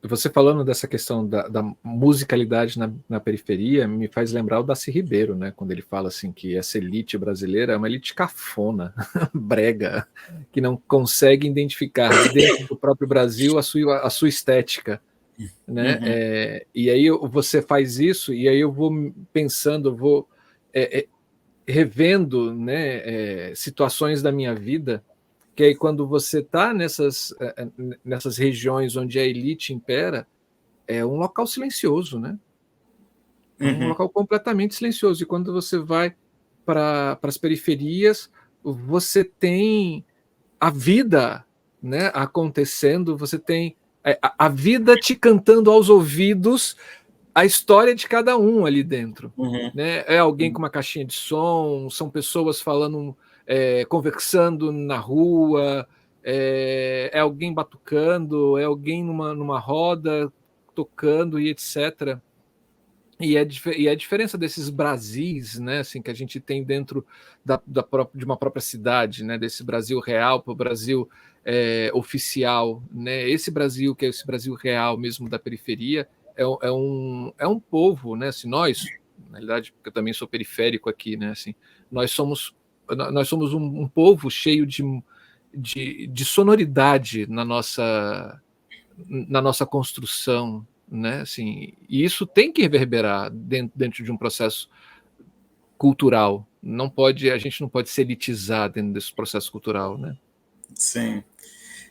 Você falando dessa questão da musicalidade na periferia me faz lembrar o Darcy Ribeiro, né, quando ele fala assim que essa elite brasileira é uma elite cafona, brega, que não consegue identificar dentro do próprio Brasil a sua estética, né? E aí você faz isso e aí eu vou pensando, revendo, né, situações da minha vida, que aí quando você está nessas regiões onde a elite impera, é um local silencioso, né? É um Uhum. local completamente silencioso. E quando você vai para as periferias, você tem a vida, né, acontecendo, você tem a vida te cantando aos ouvidos a história de cada um ali dentro. Uhum. Né? É alguém com uma caixinha de som, são pessoas falando, conversando na rua, é alguém batucando, é alguém numa roda tocando e etc. E a diferença desses Brasis, né, assim, que a gente tem dentro de uma própria cidade, né, desse Brasil real para o Brasil oficial, né, esse Brasil, que é esse Brasil real mesmo da periferia, é um povo, né, assim, nós, na realidade, porque eu também sou periférico aqui, né, assim, nós somos um povo cheio de sonoridade na nossa construção, né? Assim, e isso tem que reverberar dentro de um processo cultural. A gente não pode se elitizar dentro desse processo cultural, né? Sim.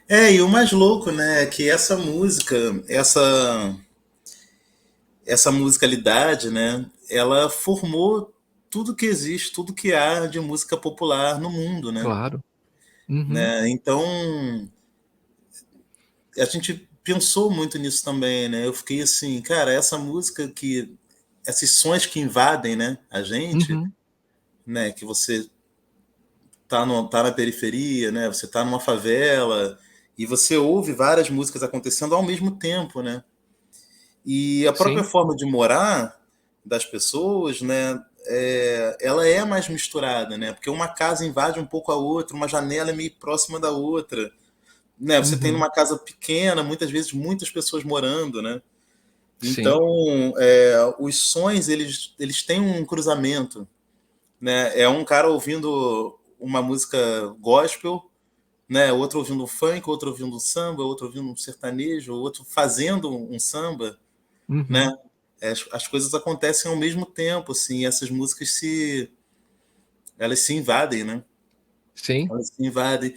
E o mais louco, né, é que essa música, essa musicalidade, né, ela formou tudo que existe, tudo que há de música popular no mundo, né? Claro. Uhum. Né? Então, a gente pensou muito nisso também, né? Eu fiquei assim, cara, essa música esses sons que invadem, né, a gente, Uhum. né, que você tá na periferia, né, você tá numa favela e você ouve várias músicas acontecendo ao mesmo tempo, né? E a própria Sim. forma de morar das pessoas, né, ela é mais misturada, né? Porque uma casa invade um pouco a outra, uma janela é meio próxima da outra, né? Você tem Uhum. numa casa pequena, muitas vezes muitas pessoas morando, né? Sim. Então, os sons eles têm um cruzamento, né? É um cara ouvindo uma música gospel, né? Outro ouvindo um funk, outro ouvindo um samba, outro ouvindo um sertanejo, outro fazendo um samba, né? Uhum. As coisas acontecem ao mesmo tempo, assim, e essas músicas elas se invadem, né? Sim. Elas se invadem.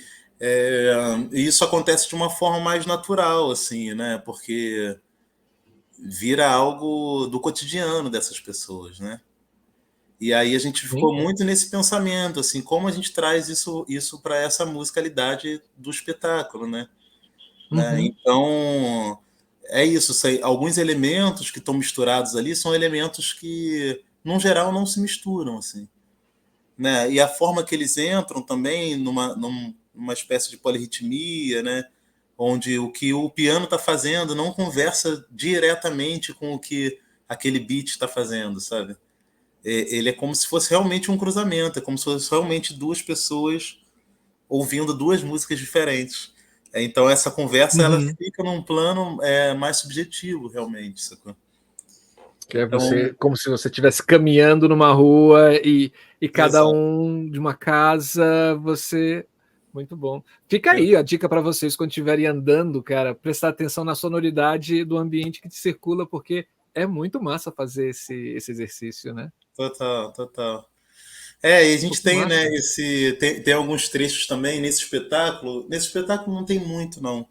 E isso acontece de uma forma mais natural, assim, né? Porque vira algo do cotidiano dessas pessoas, né? E aí a gente Sim. ficou muito nesse pensamento, assim, como a gente traz isso para essa musicalidade do espetáculo, né? Uhum. Então, é isso. Alguns elementos que estão misturados ali são elementos que, no geral, não se misturam, assim, né? E a forma que eles entram também numa espécie de polirritmia, né? Onde o que o piano está fazendo não conversa diretamente com o que aquele beat está fazendo, sabe? Ele é como se fosse realmente um cruzamento, é como se fosse realmente duas pessoas ouvindo duas músicas diferentes. Então essa conversa ela Uhum. fica num plano mais subjetivo, realmente, sacou? Que é Então, você, como se você estivesse caminhando numa rua e cada exato. um de uma casa, você. Muito bom. Fica aí a dica para vocês quando estiverem andando, cara, prestar atenção na sonoridade do ambiente que te circula, porque é muito massa fazer esse exercício, né? Total, total. E a Pô, gente que tem, né, massa. tem alguns trechos também nesse espetáculo. Nesse espetáculo não tem muito, não.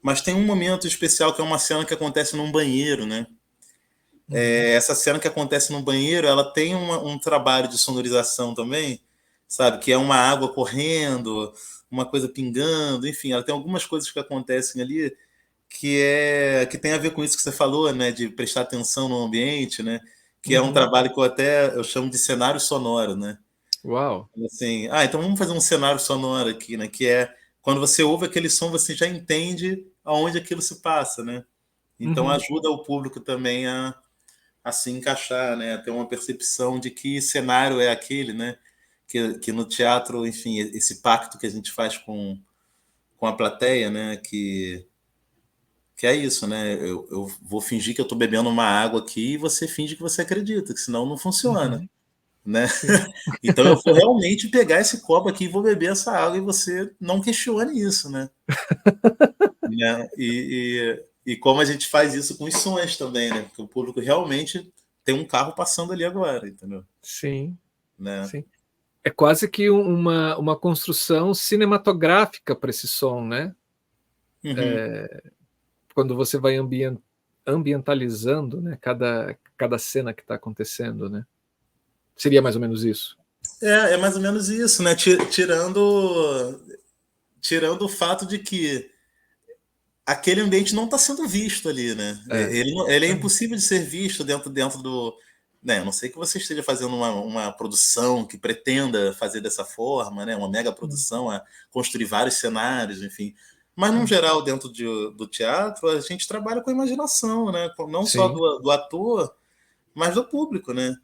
Mas tem um momento especial que é uma cena que acontece num banheiro, né? Uhum. Essa cena que acontece no banheiro, ela tem um trabalho de sonorização também, sabe? Que é uma água correndo, uma coisa pingando, enfim, ela tem algumas coisas que acontecem ali que tem a ver com isso que você falou, né? De prestar atenção no ambiente, né? Que é um Uhum. trabalho que eu chamo de cenário sonoro, né? Uau. Assim, então vamos fazer um cenário sonoro aqui, né? Que é quando você ouve aquele som, você já entende aonde aquilo se passa, né? Então Uhum. ajuda o público também a se encaixar, né? A ter uma percepção de que cenário é aquele, né? Que no teatro, enfim, esse pacto que a gente faz com a plateia, né? Que é isso, né? Eu vou fingir que eu estou bebendo uma água aqui e você finge que você acredita, que senão não funciona, Uhum. né? Sim. Então eu vou realmente pegar esse copo aqui e vou beber essa água e você não questione isso, né? Né? E como a gente faz isso com os sons também, né? Porque o público realmente tem um carro passando ali agora, entendeu? Sim. Né? Sim. É quase que uma construção cinematográfica para esse som, né? Uhum. Quando você vai ambientalizando, né, cada cena que está acontecendo, né? Seria mais ou menos isso? É mais ou menos isso, né? Tirando o fato de que aquele ambiente não está sendo visto ali, né? Ele é impossível de ser visto dentro do... Né? A não sei que você esteja fazendo uma produção que pretenda fazer dessa forma, né? Uma mega produção, a construir vários cenários, enfim. Mas, no geral, dentro do teatro, a gente trabalha com a imaginação, né? Não só Sim. do ator, mas do público, né?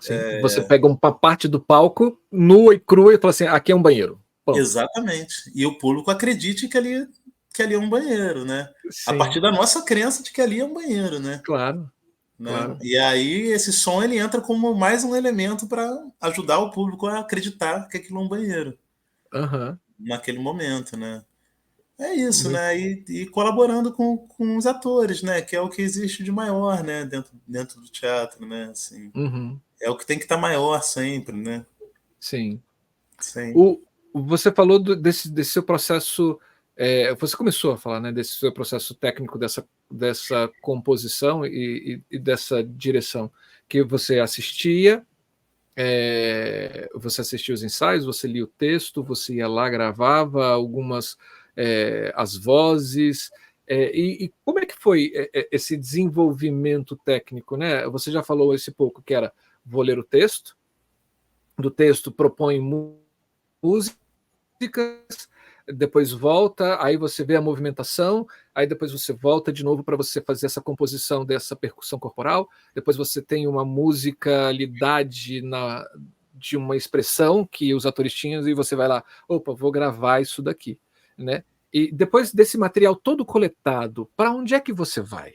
Sim. Você pega uma parte do palco nua e crua e fala assim, aqui é um banheiro. Ponto. Exatamente. E o público acredite que ali é um banheiro, né? Sim. A partir da nossa crença de que ali é um banheiro, né? Claro. Né? Claro. E aí esse som ele entra como mais um elemento para ajudar o público a acreditar que aquilo é um banheiro. Uhum. Naquele momento, né? É isso, né? E colaborando com os atores, né? Que é o que existe de maior, né? Dentro do teatro, né? Assim, é o que tem que estar maior sempre, né? Sim. Sim. Você falou desse seu processo, você começou a falar, né, desse seu processo técnico, dessa composição e dessa direção, que você assistia os ensaios, você lia o texto, você ia lá, gravava algumas as vozes, e como é que foi esse desenvolvimento técnico, né? Você já falou esse pouco, que era, vou ler o texto, do texto propõe músicas, depois volta, aí você vê a movimentação, aí depois você volta de novo para você fazer essa composição dessa percussão corporal, depois você tem uma musicalidade de uma expressão que os atores tinham, e você vai lá, opa, vou gravar isso daqui, né? E depois desse material todo coletado, para onde é que você vai?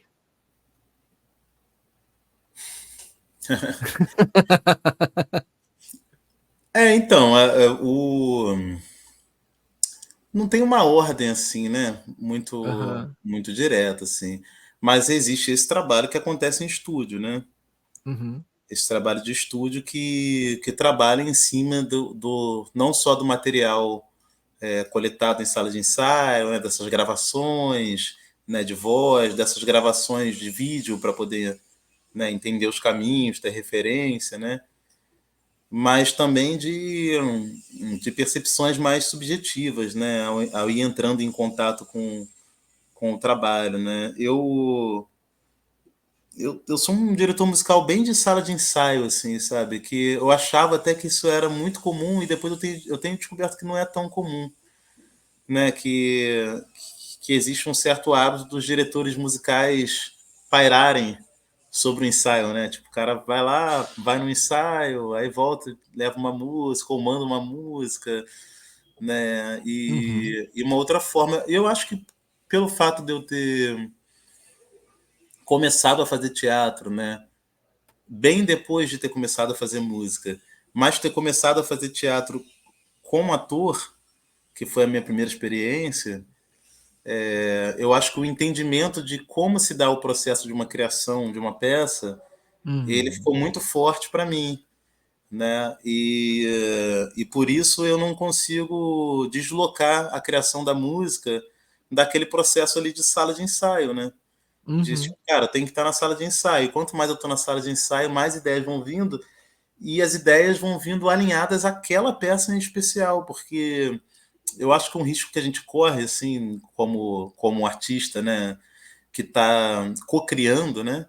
Então, não tem uma ordem assim, né? Muito direta, assim. Mas existe esse trabalho que acontece em estúdio, né? Esse trabalho de estúdio que trabalha em cima não só do material coletado em sala de ensaio, né? Dessas gravações, né? De voz, dessas gravações de vídeo para poder, né? Entender os caminhos, ter referência, né? Mas também de percepções mais subjetivas, né? Ao ir entrando em contato com o trabalho, né? Eu sou um diretor musical bem de sala de ensaio, assim, sabe? Que eu achava até que isso era muito comum e depois eu tenho descoberto que não é tão comum, né? Que existe um certo hábito dos diretores musicais pairarem sobre o ensaio, né? Tipo, o cara vai lá, vai no ensaio, aí volta, leva uma música, ou manda uma música, né? E uma outra forma. Eu acho que pelo fato de eu ter começado a fazer teatro, né? Bem depois de ter começado a fazer música, mas ter começado a fazer teatro como ator, que foi a minha primeira experiência, eu acho que o entendimento de como se dá o processo de uma criação de uma peça, ele ficou muito forte para mim, né? E por isso eu não consigo deslocar a criação da música daquele processo ali de sala de ensaio, né? Tipo, cara, tem que estar na sala de ensaio. Quanto mais eu estou na sala de ensaio, mais ideias vão vindo, e as ideias vão vindo alinhadas àquela peça em especial, porque eu acho que um risco que a gente corre, assim, como um artista, né, que está co-criando, né,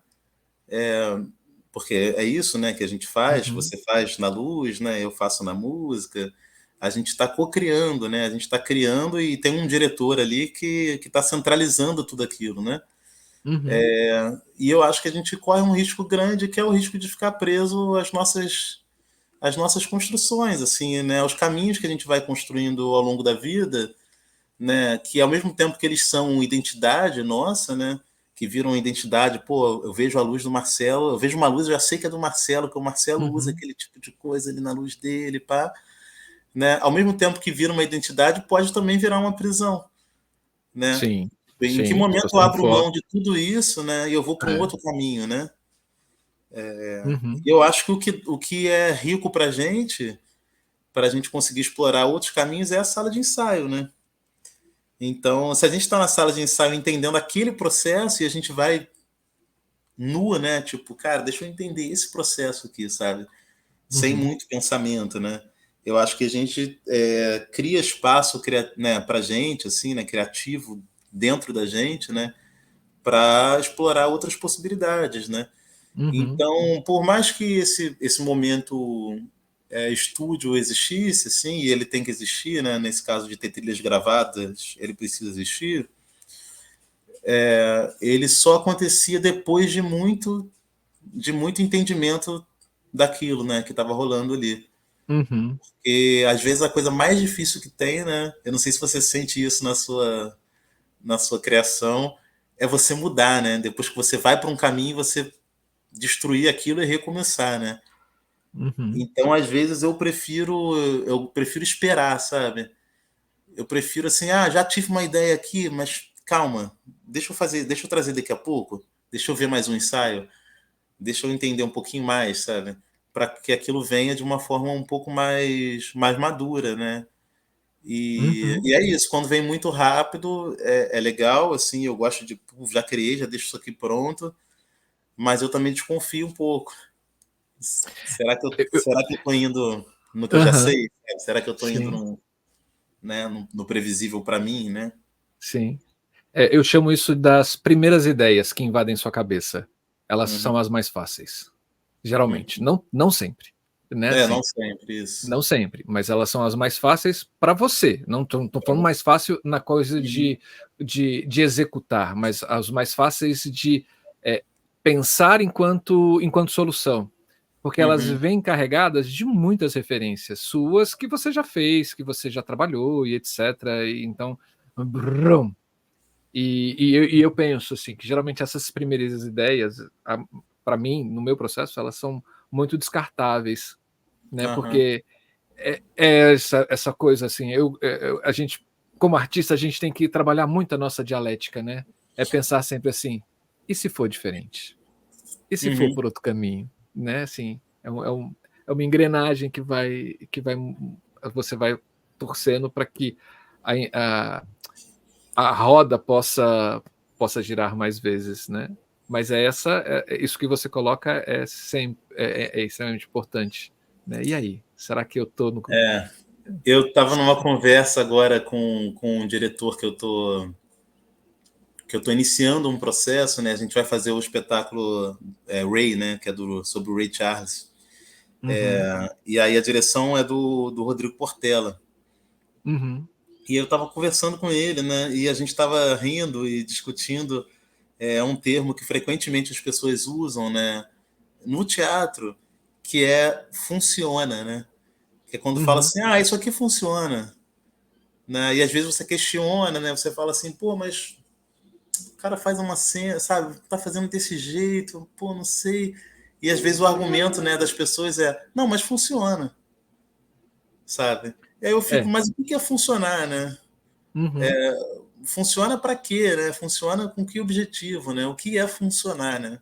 porque é isso, né, que a gente faz, você faz na luz, né, eu faço na música, a gente está co-criando, né, a gente está criando e tem um diretor ali que está centralizando tudo aquilo, né. E eu acho que a gente corre um risco grande, que é o risco de ficar preso às nossas construções, assim, né, aos caminhos que a gente vai construindo ao longo da vida, né, que ao mesmo tempo que eles são identidade nossa, né, que viram identidade, pô, eu vejo a luz do Marcelo, eu vejo uma luz, eu já sei que é do Marcelo, que o Marcelo usa aquele tipo de coisa ali na luz dele, pá, né, ao mesmo tempo que vira uma identidade, pode também virar uma prisão, né? Sim. Em que momento eu abro mão de tudo isso, né, e eu vou para um outro caminho, né? E eu acho que o que é rico para a gente conseguir explorar outros caminhos, é a sala de ensaio, né? Então, se a gente está na sala de ensaio entendendo aquele processo e a gente vai nua, né? Tipo, cara, deixa eu entender esse processo aqui, sabe? Sem muito pensamento, né? Eu acho que a gente cria espaço né, para gente, assim, né, criativo dentro da gente, né, para explorar outras possibilidades, né? Então, por mais que esse momento estúdio existisse, assim, e ele tem que existir, né? Nesse caso de ter trilhas gravadas, ele precisa existir. Ele só acontecia depois de muito entendimento daquilo, né, que estava rolando ali. Porque às vezes a coisa mais difícil que tem, né? Eu não sei se você sente isso na sua criação, é você mudar, né? Depois que você vai para um caminho, você destruir aquilo e recomeçar, né? Então, às vezes eu prefiro esperar, sabe? Eu prefiro assim, já tive uma ideia aqui, mas calma, deixa eu trazer daqui a pouco, deixa eu ver mais um ensaio, deixa eu entender um pouquinho mais, sabe? Para que aquilo venha de uma forma um pouco mais madura, né? E é isso, quando vem muito rápido, é legal, assim, eu gosto de, já criei, já deixo isso aqui pronto, mas eu também desconfio um pouco. Será que eu tô indo no que eu já sei? Será que eu tô indo no previsível para mim, né? Sim. Eu chamo isso das primeiras ideias que invadem sua cabeça. Elas são as mais fáceis. Geralmente. Não sempre. Né? Não sempre, isso. Não sempre, mas elas são as mais fáceis para você. Não estou falando mais fácil na coisa de executar, mas as mais fáceis de pensar enquanto solução. Porque elas vêm carregadas de muitas referências suas que você já fez, que você já trabalhou e etc. E então, brum. E eu penso assim, que geralmente essas primeiras ideias, para mim, no meu processo, elas são muito descartáveis, né? Porque essa coisa assim, a gente, como artista, a gente tem que trabalhar muito a nossa dialética, né? É pensar sempre assim, e se for diferente? E se for por outro caminho? Né? Assim, é uma engrenagem que você vai torcendo para que a roda possa girar mais vezes, né? Mas isso que você coloca é extremamente importante, né? E aí, será que eu estou no... Eu estava numa conversa agora com um diretor que eu tô iniciando um processo, né? A gente vai fazer o espetáculo Ray, né? Que é sobre o Ray Charles. E aí a direção é do Rodrigo Portela. E eu estava conversando com ele, né? E a gente estava rindo e discutindo um termo que frequentemente as pessoas usam, né? No teatro, que funciona, né? Que é quando fala assim, isso aqui funciona. Né? E às vezes você questiona, né? Você fala assim, pô, mas o cara faz uma cena, sabe? Tá fazendo desse jeito, pô, não sei. E às vezes o argumento, né, das pessoas não, mas funciona. Sabe? E aí eu fico, mas o que é funcionar, né? Funciona para quê, né? Funciona com que objetivo, né? O que é funcionar, né?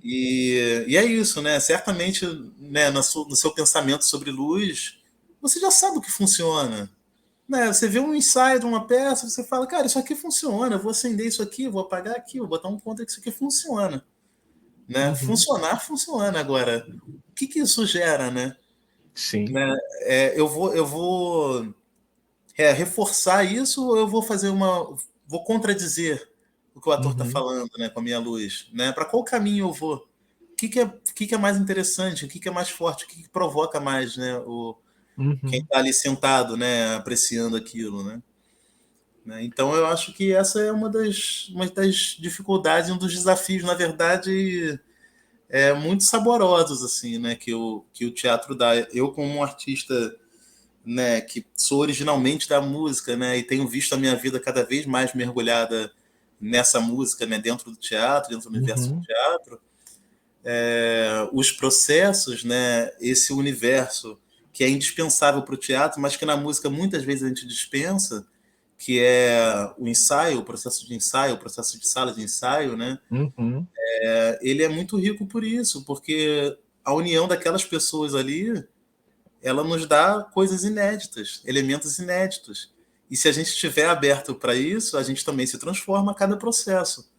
E é isso, né? Certamente, né, no seu pensamento sobre luz, você já sabe o que funciona. Né? Você vê um ensaio de uma peça, você fala, cara, isso aqui funciona, eu vou acender isso aqui, vou apagar aqui, vou botar um ponto que isso aqui funciona. Né? Funcionar, funciona. Agora, o que isso gera, né? Sim. Né? Eu vou reforçar isso ou eu vou vou contradizer o que o ator está falando, né, com a minha luz, né? Para qual caminho eu vou? O que é mais interessante? O que é mais forte? O que provoca mais, né? Quem está ali sentado, né, apreciando aquilo, né? Então eu acho que essa é uma das dificuldades, um dos desafios, na verdade, muito saborosos, assim, né, que o teatro dá. Eu, como um artista, né, que sou originalmente da música, né, e tenho visto a minha vida cada vez mais mergulhada nessa música, né, dentro do teatro, dentro do universo do teatro, os processos, né, esse universo que é indispensável para o teatro, mas que na música muitas vezes a gente dispensa, que é o ensaio, o processo de ensaio, o processo de sala de ensaio, né? Ele é muito rico por isso, porque a união daquelas pessoas ali, ela nos dá coisas inéditas, elementos inéditos. E se a gente estiver aberto para isso, a gente também se transforma a cada processo.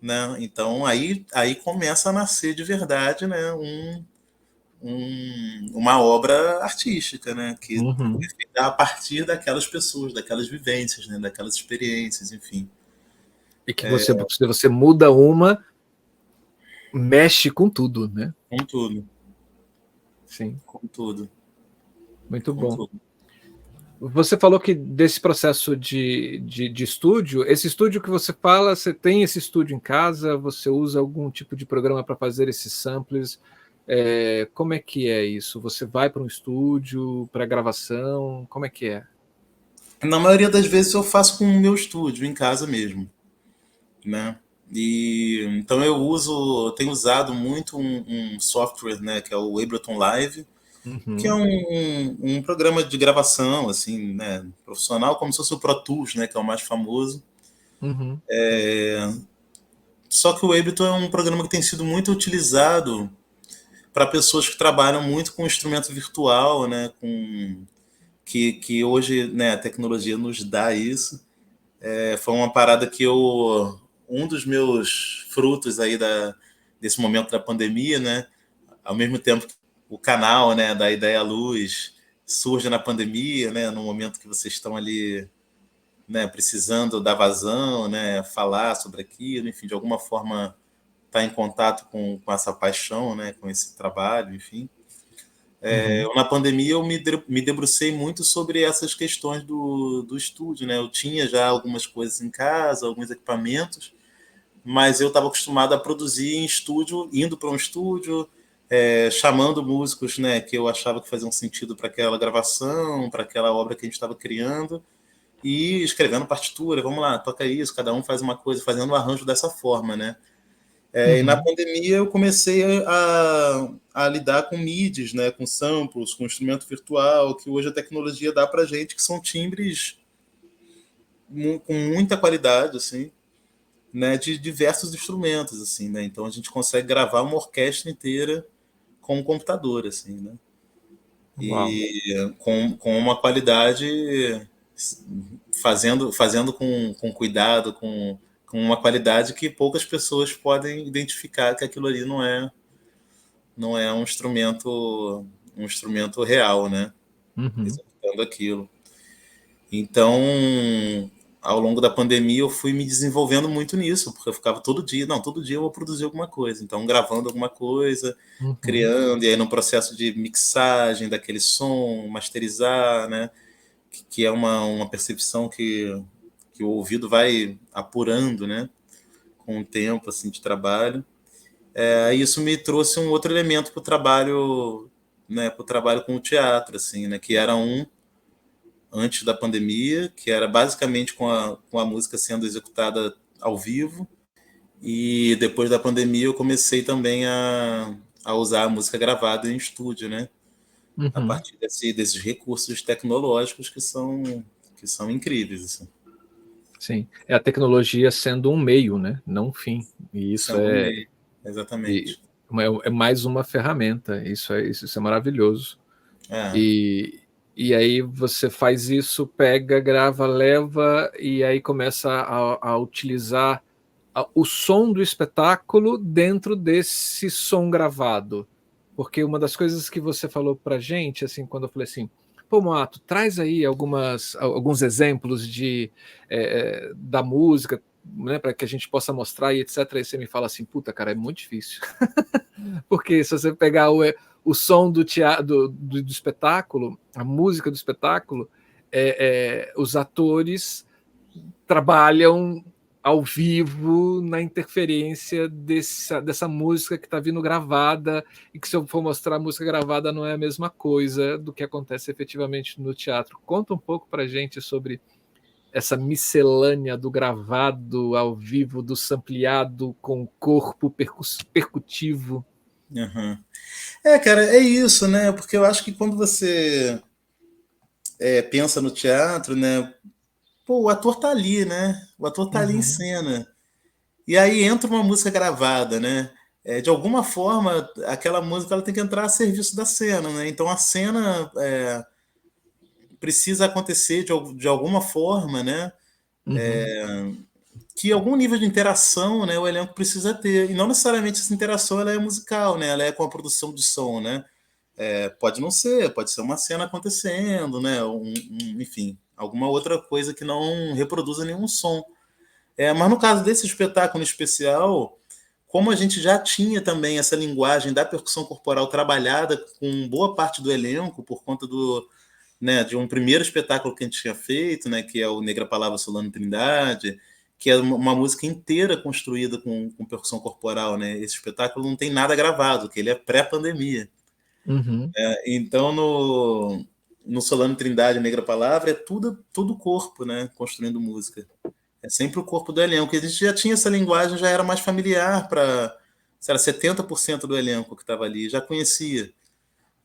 né? Então aí começa a nascer de verdade, né? Uma obra artística, né? Que Uhum. é feita a partir daquelas pessoas, daquelas vivências, né? Daquelas experiências, enfim. E que você muda uma, mexe com tudo, né? Com tudo, Sim, com tudo, muito com bom. tudo. Você falou que desse processo de estúdio, esse estúdio que você fala, você tem esse estúdio em casa, você usa algum tipo de programa para fazer esses samples? Como é que é isso? Você vai para um estúdio, para gravação? Como é que é? Na maioria das vezes eu faço com o meu estúdio, em casa mesmo, né? E então eu tenho usado muito um software, né, que é o Ableton Live, que é Uhum, um programa de gravação, assim, né, profissional, como se fosse o Pro Tools, né, que é o mais famoso. uhum, Só que o Ableton é um programa que tem sido muito utilizado para pessoas que trabalham muito com instrumento virtual, né, que hoje, né, a tecnologia nos dá isso. Foi uma parada que um dos meus frutos aí desse momento da pandemia, né, ao mesmo tempo que o canal, né, da Ideia Luz surge na pandemia, né, no momento que vocês estão ali, né, precisando dar vazão, né, falar sobre aquilo, enfim, de alguma forma estar em contato com essa paixão, né, com esse trabalho, enfim. uhum, Na pandemia eu me debrucei muito sobre essas questões do estúdio, né? Eu tinha já algumas coisas em casa, alguns equipamentos, mas eu estava acostumado a produzir em estúdio, indo para um estúdio, chamando músicos, né, que eu achava que faziam sentido para aquela gravação, para aquela obra que a gente estava criando, e escrevendo partitura, vamos lá, toca isso, cada um faz uma coisa, fazendo o arranjo dessa forma, né? E na uhum. pandemia eu comecei a lidar com MIDIs, né, com samples, com instrumento virtual, que hoje a tecnologia dá para gente, que são timbres com muita qualidade, assim, né, de diversos instrumentos, assim, né? Então a gente consegue gravar uma orquestra inteira com um computador, assim, né? Uau. E com uma qualidade, fazendo com cuidado, com uma qualidade que poucas pessoas podem identificar que aquilo ali não é um instrumento real, né? Uhum, Executando aquilo. Então, ao longo da pandemia, eu fui me desenvolvendo muito nisso, porque eu ficava todo dia eu vou produzir alguma coisa. Então, gravando alguma coisa, uhum. criando, e aí no processo de mixagem daquele som, masterizar, né? Que é uma percepção que o ouvido vai apurando, né? Com o tempo assim, de trabalho. Isso me trouxe um outro elemento para o trabalho, né? Para o trabalho com o teatro, assim, né? Que era antes da pandemia, que era basicamente com a música sendo executada ao vivo. E depois da pandemia eu comecei também a usar a música gravada em estúdio, né? A Uhum. partir desses recursos tecnológicos que são incríveis. Assim. Sim, é a tecnologia sendo um meio, né? Não um fim. E isso Sendo um é, meio, e- exatamente. é mais uma ferramenta. Isso é maravilhoso. É, E aí você faz isso, pega, grava, leva e aí começa a utilizar o som do espetáculo dentro desse som gravado. Porque uma das coisas que você falou pra gente, assim, quando eu falei assim, pô, Moato, traz aí alguns exemplos da música, né, para que a gente possa mostrar e etc. Aí você me fala assim, puta, cara, é muito difícil. Porque se você pegar o som do teatro, do espetáculo, a música do espetáculo, os atores trabalham ao vivo na interferência dessa música que está vindo gravada, e que se eu for mostrar a música gravada não é a mesma coisa do que acontece efetivamente no teatro. Conta um pouco para a gente sobre essa miscelânea do gravado ao vivo, do sampleado com o corpo percutivo. uhum. Cara, é isso, né? Porque eu acho que quando você pensa no teatro, né? Pô, o ator tá ali, né? O ator tá ali em Uhum, cena. E aí entra uma música gravada, né? De alguma forma, aquela música ela tem que entrar a serviço da cena, né? Então a cena precisa acontecer de alguma forma, né? uhum, que algum nível de interação, né, o elenco precisa ter. E não necessariamente essa interação ela é musical, né? Ela é com a produção de som, né? Pode não ser, pode ser uma cena acontecendo, né? Enfim, alguma outra coisa que não reproduza nenhum som. Mas no caso desse espetáculo especial, como a gente já tinha também essa linguagem da percussão corporal trabalhada com boa parte do elenco, por conta né, de um primeiro espetáculo que a gente tinha feito, né, que é o Negra Palavra Solano Trindade, que é uma música inteira construída com percussão corporal. Né? Esse espetáculo não tem nada gravado, que ele é pré-pandemia. Uhum. Então, no Solano Trindade, Negra Palavra, é tudo corpo, né, construindo música. É sempre o corpo do elenco. A gente já tinha essa linguagem, já era mais familiar para 70% do elenco que estava ali, já conhecia,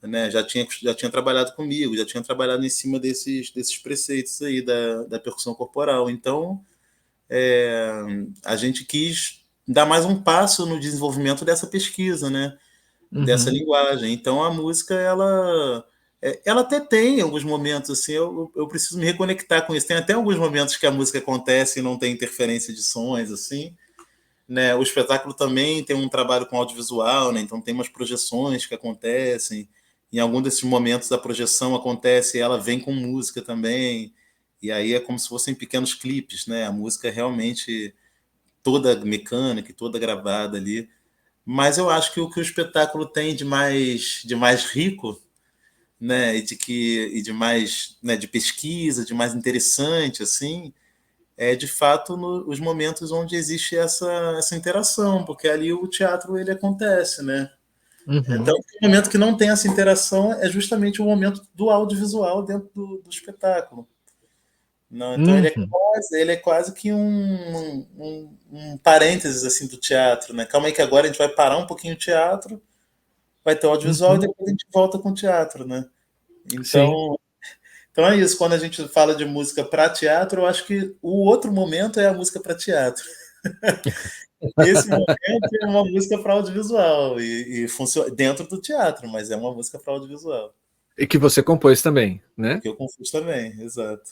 né? Já tinha trabalhado comigo, já tinha trabalhado em cima desses preceitos aí da percussão corporal. Então, a gente quis dar mais um passo no desenvolvimento dessa pesquisa, né? Dessa linguagem. Então, a música, ela até tem alguns momentos, assim, eu preciso me reconectar com isso. Tem até alguns momentos que a música acontece e não tem interferência de sons, assim, né? O espetáculo também tem um trabalho com audiovisual, né? Então tem umas projeções que acontecem. Em algum desses momentos a projeção acontece e ela vem com música também. E aí é como se fossem pequenos clipes, né? A música é realmente toda mecânica e toda gravada ali. Mas eu acho que o que o espetáculo tem de mais rico, né, e de mais, né, de pesquisa, de mais interessante, assim, de fato os momentos onde existe essa interação, porque ali o teatro ele acontece, né? Então, o momento que não tem essa interação é justamente o momento do audiovisual dentro do espetáculo. Não, então ele é quase que um parênteses assim do teatro, né? Calma aí que agora a gente vai parar um pouquinho o teatro, vai ter o audiovisual e depois a gente volta com o teatro, né? Então é isso, quando a gente fala de música para teatro, eu acho que o outro momento é a música para teatro. Esse momento é uma música para audiovisual e funciona dentro do teatro, mas é uma música para audiovisual. E que você compôs também, né? Que eu compus também, exato.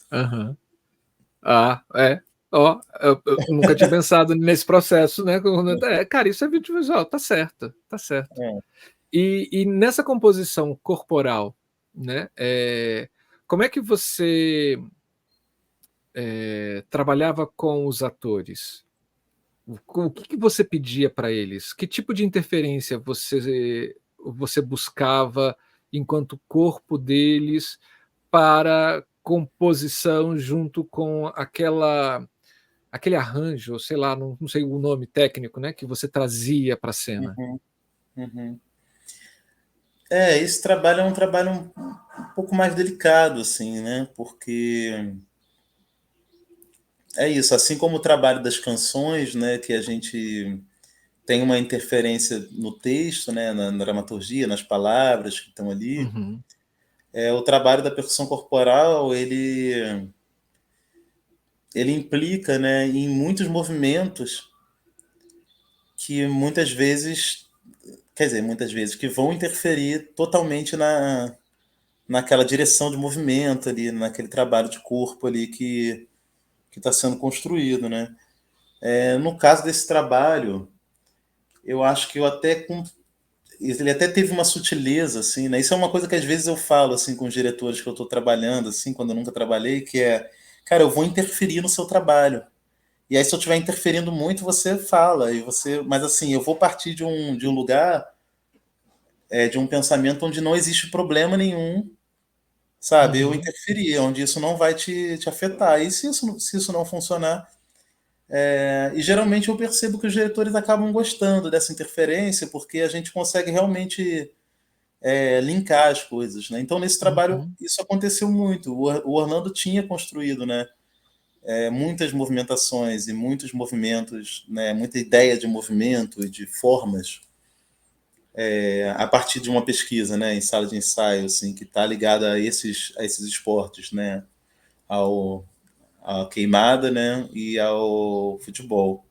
Ah, Ó, eu nunca tinha pensado nesse processo, né? Cara, isso é audiovisual, tá certo, tá certo. E nessa composição corporal, né? Como é que você trabalhava com os atores? O que você pedia para eles? Que tipo de interferência você buscava enquanto corpo deles para composição junto com aquele arranjo, sei lá, não sei o nome técnico, né, que você trazia para a cena? Esse trabalho é um trabalho um pouco mais delicado, assim, né? Porque é isso, assim como o trabalho das canções, né, que a gente tem uma interferência no texto, né, na dramaturgia, nas palavras que estão ali. O trabalho da percussão corporal, ele implica, né, em muitos movimentos que muitas vezes, que vão interferir totalmente naquela direção de movimento ali, naquele trabalho de corpo ali que está sendo construído, né? No caso desse trabalho, eu acho que ele até teve uma sutileza, assim, né? Isso é uma coisa que às vezes eu falo, assim, com os diretores que eu estou trabalhando, assim, quando eu nunca trabalhei, que cara, eu vou interferir no seu trabalho. E aí, se eu estiver interferindo muito, você fala, mas assim, eu vou partir de um lugar, de um pensamento onde não existe problema nenhum, sabe? Eu interferir, onde isso não vai te afetar. E se isso não funcionar, e geralmente eu percebo que os diretores acabam gostando dessa interferência, porque a gente consegue realmente linkar as coisas, né? Então, nesse trabalho, isso aconteceu muito. O Orlando tinha construído, né, muitas movimentações e muitos movimentos, né, muita ideia de movimento e de formas, a partir de uma pesquisa, né, em sala de ensaio, assim, que está ligada a esses esportes, né, à queimada, né, e ao futebol.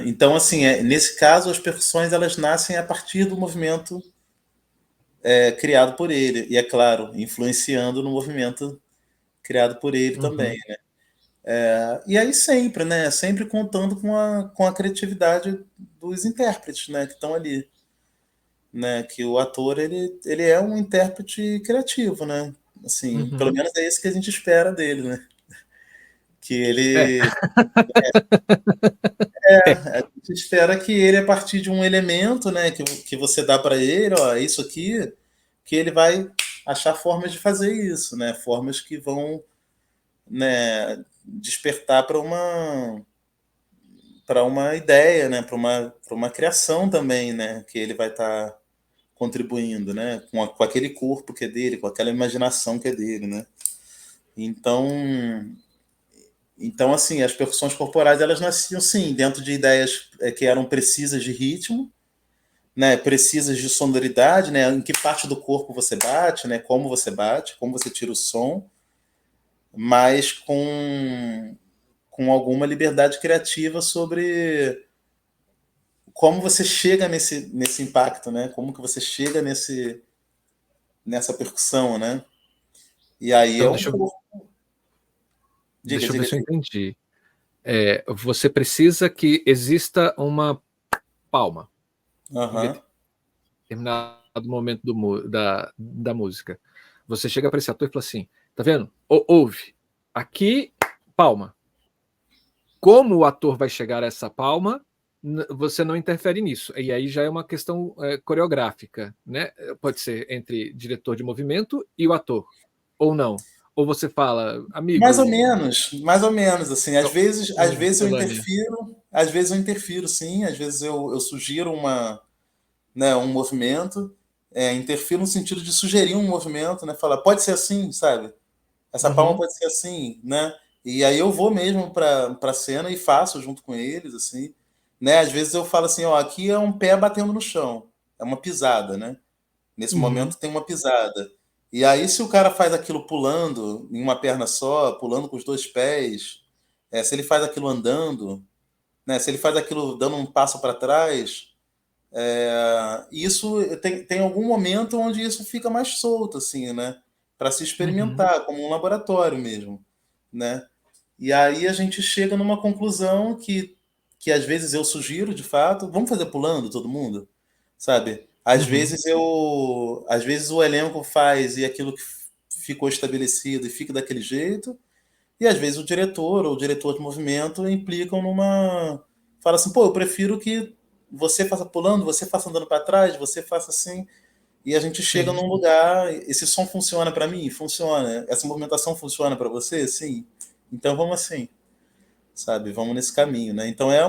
Então, assim, nesse caso, as percussões elas nascem a partir do movimento criado por ele, e, é claro, influenciando no movimento criado por ele também, né? E aí sempre, né? Sempre contando com a criatividade dos intérpretes, né? Que estão ali, né? Que o ator ele é um intérprete criativo, né? Assim, pelo menos é isso que a gente espera dele, né? Que ele a gente espera que ele, a partir de um elemento, né? Que você dá para ele, ó, isso aqui, que ele vai achar formas de fazer isso, né? Formas que vão, né, despertar para uma ideia, né? Para uma criação também, né? Que ele vai estar contribuindo, né? Com aquele corpo que é dele, com aquela imaginação que é dele, né? Então, assim, as percussões corporais, elas nasciam, sim, dentro de ideias que eram precisas de ritmo, né? Precisas de sonoridade, né? Em que parte do corpo você bate, né? Como você tira o som, mas com alguma liberdade criativa sobre como você chega nesse impacto, né? Como que você chega nessa percussão, né? E aí Então, é um corpo. deixa eu ver Diga. se eu entendi. Você precisa que exista uma palma em Aham. determinado momento da música. Você chega para esse ator e fala assim: tá vendo? Ouve. Aqui, palma. Como o ator vai chegar a essa palma, você não interfere nisso. E aí já é uma questão coreográfica, né? Pode ser entre diretor de movimento e o ator, ou não. Ou você fala, amigo. Mais ou menos, assim. Às vezes eu Melania. interfiro, sim. Às vezes eu sugiro um movimento, interfiro no sentido de sugerir um movimento, né? Falar, pode ser assim, sabe? Essa palma pode ser assim, né? E aí eu vou mesmo para a cena e faço junto com eles, assim, né? Às vezes eu falo assim, ó, aqui é um pé batendo no chão, é uma pisada, né? Nesse momento tem uma pisada. E aí se o cara faz aquilo pulando em uma perna só, pulando com os dois pés, se ele faz aquilo andando, né? Se ele faz aquilo dando um passo para trás, isso tem algum momento onde isso fica mais solto, assim, né? Para se experimentar, como um laboratório mesmo, né? E aí a gente chega numa conclusão que às vezes eu sugiro, de fato, vamos fazer pulando todo mundo, sabe? Às vezes o elenco faz e aquilo que ficou estabelecido e fica daquele jeito, e às vezes o diretor ou o diretor de movimento implicam fala assim, pô, eu prefiro que você faça pulando, você faça andando para trás, você faça assim, e a gente chega num lugar, esse som funciona para mim? Funciona. Essa movimentação funciona para você? Sim. Então vamos assim, sabe? Vamos nesse caminho, né? Então é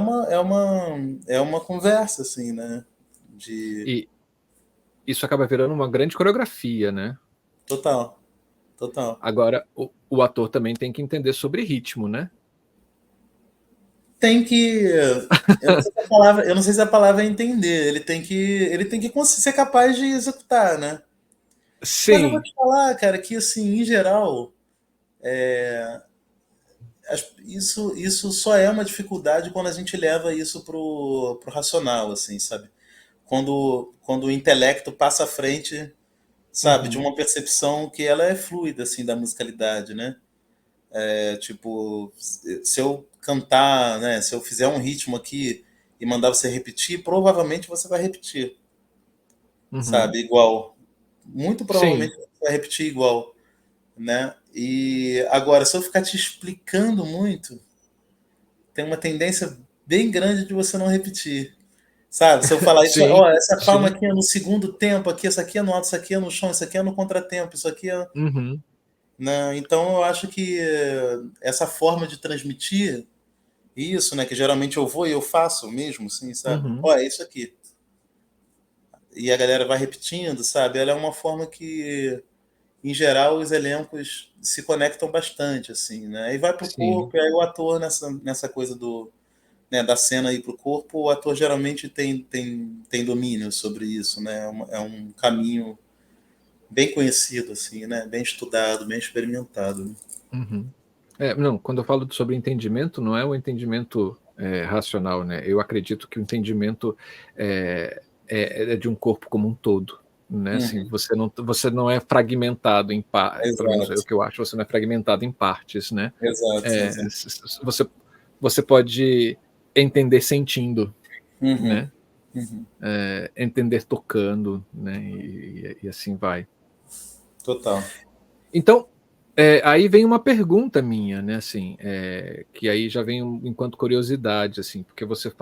uma conversa, assim, né? E isso acaba virando uma grande coreografia, né? Total. Agora, o ator também tem que entender sobre ritmo, né? Tem que. Eu não sei se a palavra é entender. Ele tem que ser capaz de executar, né? Mas eu vou Sim. te falar, cara, que assim, em geral, isso só é uma dificuldade quando a gente leva isso pro racional, assim, sabe? Quando o intelecto passa à frente, sabe, de uma percepção que ela é fluida, assim, da musicalidade, né? Tipo, se eu cantar, né, se eu fizer um ritmo aqui e mandar você repetir, provavelmente você vai repetir, sabe, igual. Muito Sim. provavelmente você vai repetir igual, né? E agora, se eu ficar te explicando muito, tem uma tendência bem grande de você não repetir. Sabe? Se eu falar isso, Sim. ó, essa palma Sim. aqui é no segundo tempo, aqui, essa aqui é no alto, isso aqui é no chão, isso aqui é no contratempo, isso aqui é. Né? Então eu acho que essa forma de transmitir isso, né? Que geralmente eu vou e eu faço mesmo, assim, sabe? Ó, é isso aqui. E a galera vai repetindo, sabe? Ela é uma forma que, em geral, os elencos se conectam bastante, assim, né? E vai pro Sim. corpo, e aí o ator nessa coisa né, da cena aí pro corpo, o ator geralmente tem domínio sobre isso, né? É um caminho bem conhecido, assim, né? Bem estudado, bem experimentado. Né? Não, quando eu falo sobre entendimento, não é um entendimento racional, né? Eu acredito que o entendimento é de um corpo como um todo, né? Assim, você não é fragmentado em partes, pelo menos é o que eu acho, você não é fragmentado em partes, né? Exato. Você pode entender sentindo, Uhum. né? Entender tocando, né? E assim vai. Total. Então, aí vem uma pergunta minha, né? Assim, que aí já vem enquanto curiosidade, assim, porque você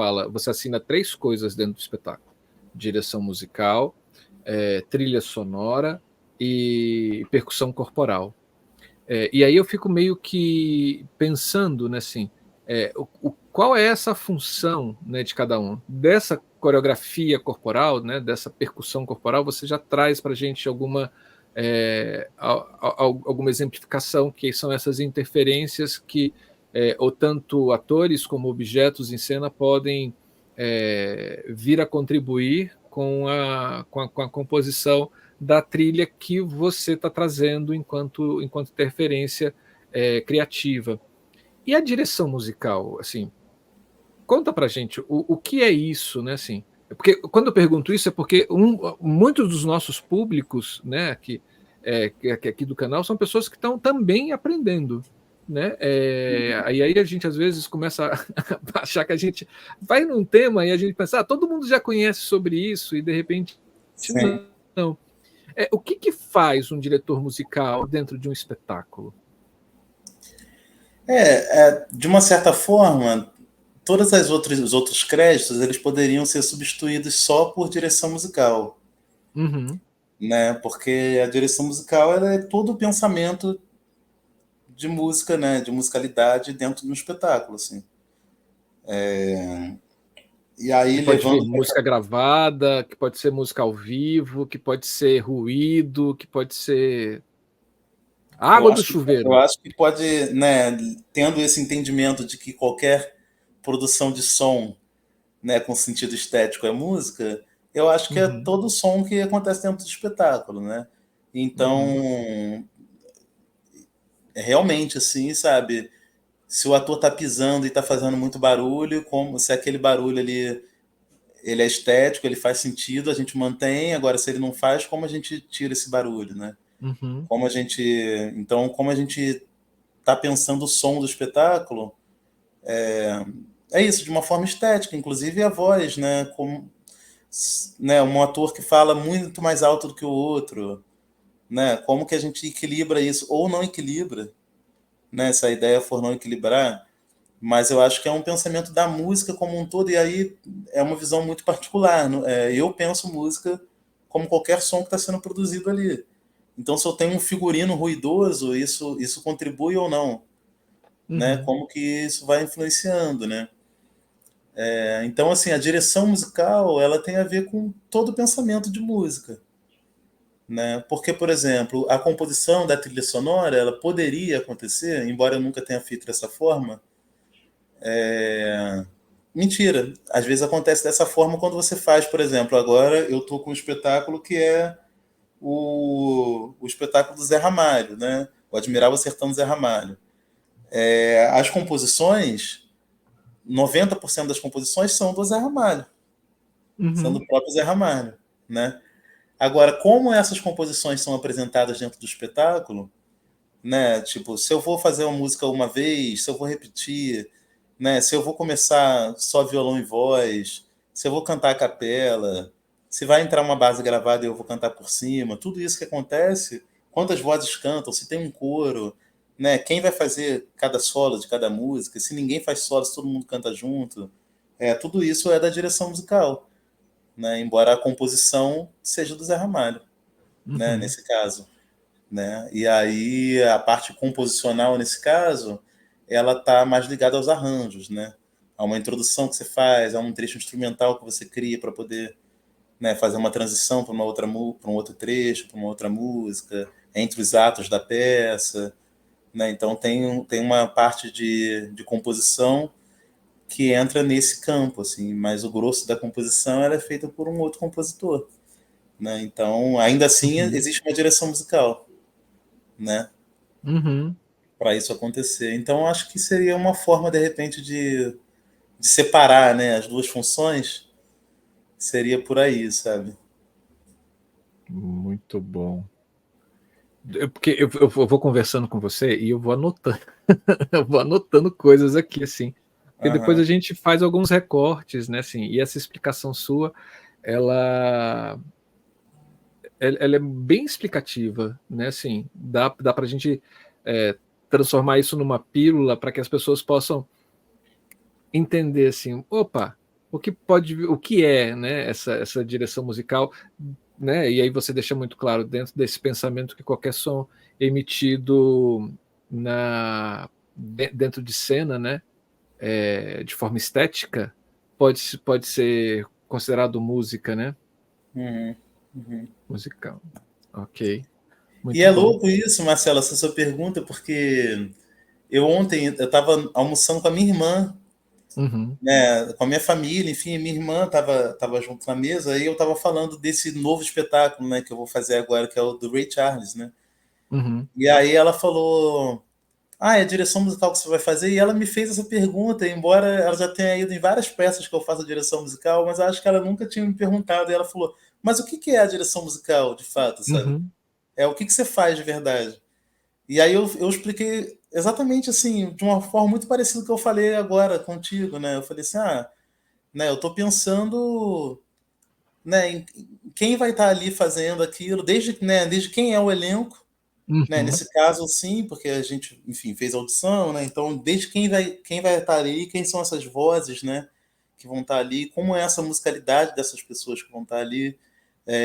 assina 3 coisas dentro do espetáculo: direção musical, trilha sonora e percussão corporal. E aí eu fico meio que pensando, né, assim, qual é essa função, né, de cada um? Dessa coreografia corporal, né, dessa percussão corporal, você já traz para a gente alguma exemplificação, que são essas interferências que ou tanto atores como objetos em cena podem vir a contribuir com a composição da trilha que você está trazendo enquanto interferência criativa. E a direção musical, assim, conta pra gente o que é isso, né? Assim, porque quando eu pergunto isso é porque muitos dos nossos públicos, né, que aqui do canal são pessoas que estão também aprendendo, né? Aí a gente às vezes começa a achar que a gente vai num tema e a gente pensa, todo mundo já conhece sobre isso e de repente Sim. não. O que faz um diretor musical dentro de um espetáculo? De uma certa forma, todos os outros créditos eles poderiam ser substituídos só por direção musical, Uhum. né? Porque a direção musical ela é todo o pensamento de música, né? De musicalidade dentro de um espetáculo, assim. E aí Que pode vir levando música gravada, que pode ser música ao vivo, que pode ser ruído, que pode ser água do eu chuveiro. acho que pode, né? Tendo esse entendimento de que qualquer produção de som, né, com sentido estético é música, eu acho que é Uhum. todo som que acontece dentro do espetáculo, né? Então, realmente, assim, sabe? Se o ator tá pisando e tá fazendo muito barulho, como se aquele barulho ali ele é estético, ele faz sentido, a gente mantém. Agora, se ele não faz, como a gente tira esse barulho, né? Uhum. Como a gente tá pensando o som do espetáculo, é isso, de uma forma estética, inclusive a voz, né? Como, né, um ator que fala muito mais alto do que o outro, né? Como que a gente equilibra isso ou não equilibra, né? Se a ideia for não equilibrar, mas eu acho que é um pensamento da música como um todo e aí é uma visão muito particular. Eu penso música como qualquer som que está sendo produzido ali. Então, se eu tenho um figurino ruidoso, isso contribui ou não, né? Uhum. Como que isso vai influenciando, né? Então, assim, a direção musical ela tem a ver com todo o pensamento de música, né? Porque, por exemplo, a composição da trilha sonora ela poderia acontecer, embora eu nunca tenha feito dessa forma. Mentira, às vezes acontece dessa forma quando você faz, por exemplo, agora eu estou com um espetáculo que é o espetáculo do Zé Ramalho, né? O Admirável Sertão do Zé Ramalho. As composições, 90% das composições são do Zé Ramalho, são Uhum. do próprio Zé Ramalho, né? Agora, como essas composições são apresentadas dentro do espetáculo, né? Tipo, se eu vou fazer uma música uma vez, se eu vou repetir, né? Se eu vou começar só violão e voz, se eu vou cantar a capela, se vai entrar uma base gravada e eu vou cantar por cima, tudo isso que acontece, quantas vozes cantam, se tem um coro, né? Quem vai fazer cada solo de cada música, se ninguém faz solo, se todo mundo canta junto, tudo isso é da direção musical, né? Embora a composição seja do Zé Ramalho, né? Uhum. Nesse caso, né? E aí a parte composicional nesse caso, ela tá mais ligada aos arranjos, né? A uma introdução que você faz, a um trecho instrumental que você cria para poder, né, fazer uma transição para uma outra para um outro trecho, para uma outra música, entre os atos da peça, né? Então tem uma parte de composição que entra nesse campo, assim, mas o grosso da composição ela é feita por um outro compositor, né? Então, ainda assim, Uhum. existe uma direção musical, né? Uhum. Para isso acontecer. Então, acho que seria uma forma, de repente, de separar, né, as duas funções, seria por aí, sabe? Muito bom. Porque eu vou conversando com você e eu vou anotando, eu vou anotando coisas aqui, assim. Porque depois a gente faz alguns recortes, né? Assim, e essa explicação sua, ela é bem explicativa, né? Assim, dá para a gente transformar isso numa pílula para que as pessoas possam entender assim, opa, o que é, né, essa direção musical, né? E aí você deixa muito claro dentro desse pensamento que qualquer som emitido dentro de cena, né, de forma estética, pode ser considerado música, né? Musical. Ok. Muito E é bom. louco isso, Marcelo, essa sua pergunta, porque ontem eu estava almoçando com a minha irmã, né, com a minha família, enfim, minha irmã estava junto na mesa, e eu estava falando desse novo espetáculo, né, que eu vou fazer agora, que é o do Ray Charles, né? E aí ela falou, é a direção musical que você vai fazer? E ela me fez essa pergunta, embora ela já tenha ido em várias peças que eu faço a direção musical, mas eu acho que ela nunca tinha me perguntado. E ela falou, mas o que é a direção musical, de fato, sabe? O que você faz de verdade? E aí eu expliquei exatamente assim, de uma forma muito parecida com o que eu falei agora contigo, né? Eu falei assim, né, eu estou pensando, né, em quem vai estar ali fazendo aquilo, desde quem é o elenco, né, nesse caso, sim, porque a gente, enfim, fez audição, né? Então, desde quem vai estar ali, quem são essas vozes, né, que vão estar ali, como é essa musicalidade dessas pessoas que vão estar ali.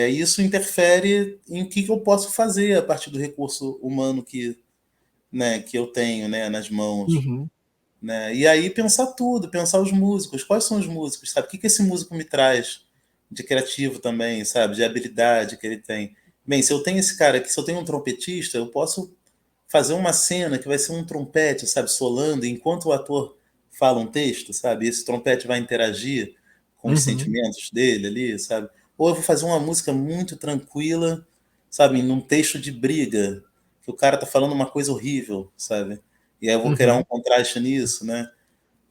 Isso interfere em o que eu posso fazer a partir do recurso humano né, que eu tenho, né, nas mãos. Né? E aí pensar tudo, pensar os músicos, quais são os músicos, sabe? O que esse músico me traz de criativo também, sabe? De habilidade que ele tem. Bem, se eu tenho esse cara aqui, se eu tenho um trompetista, eu posso fazer uma cena que vai ser um trompete, sabe, solando, enquanto o ator fala um texto, sabe? Esse trompete vai interagir com os sentimentos dele ali, sabe? Ou eu vou fazer uma música muito tranquila, sabe, num texto de briga, que o cara tá falando uma coisa horrível, sabe? E aí eu vou criar um contraste nisso, né?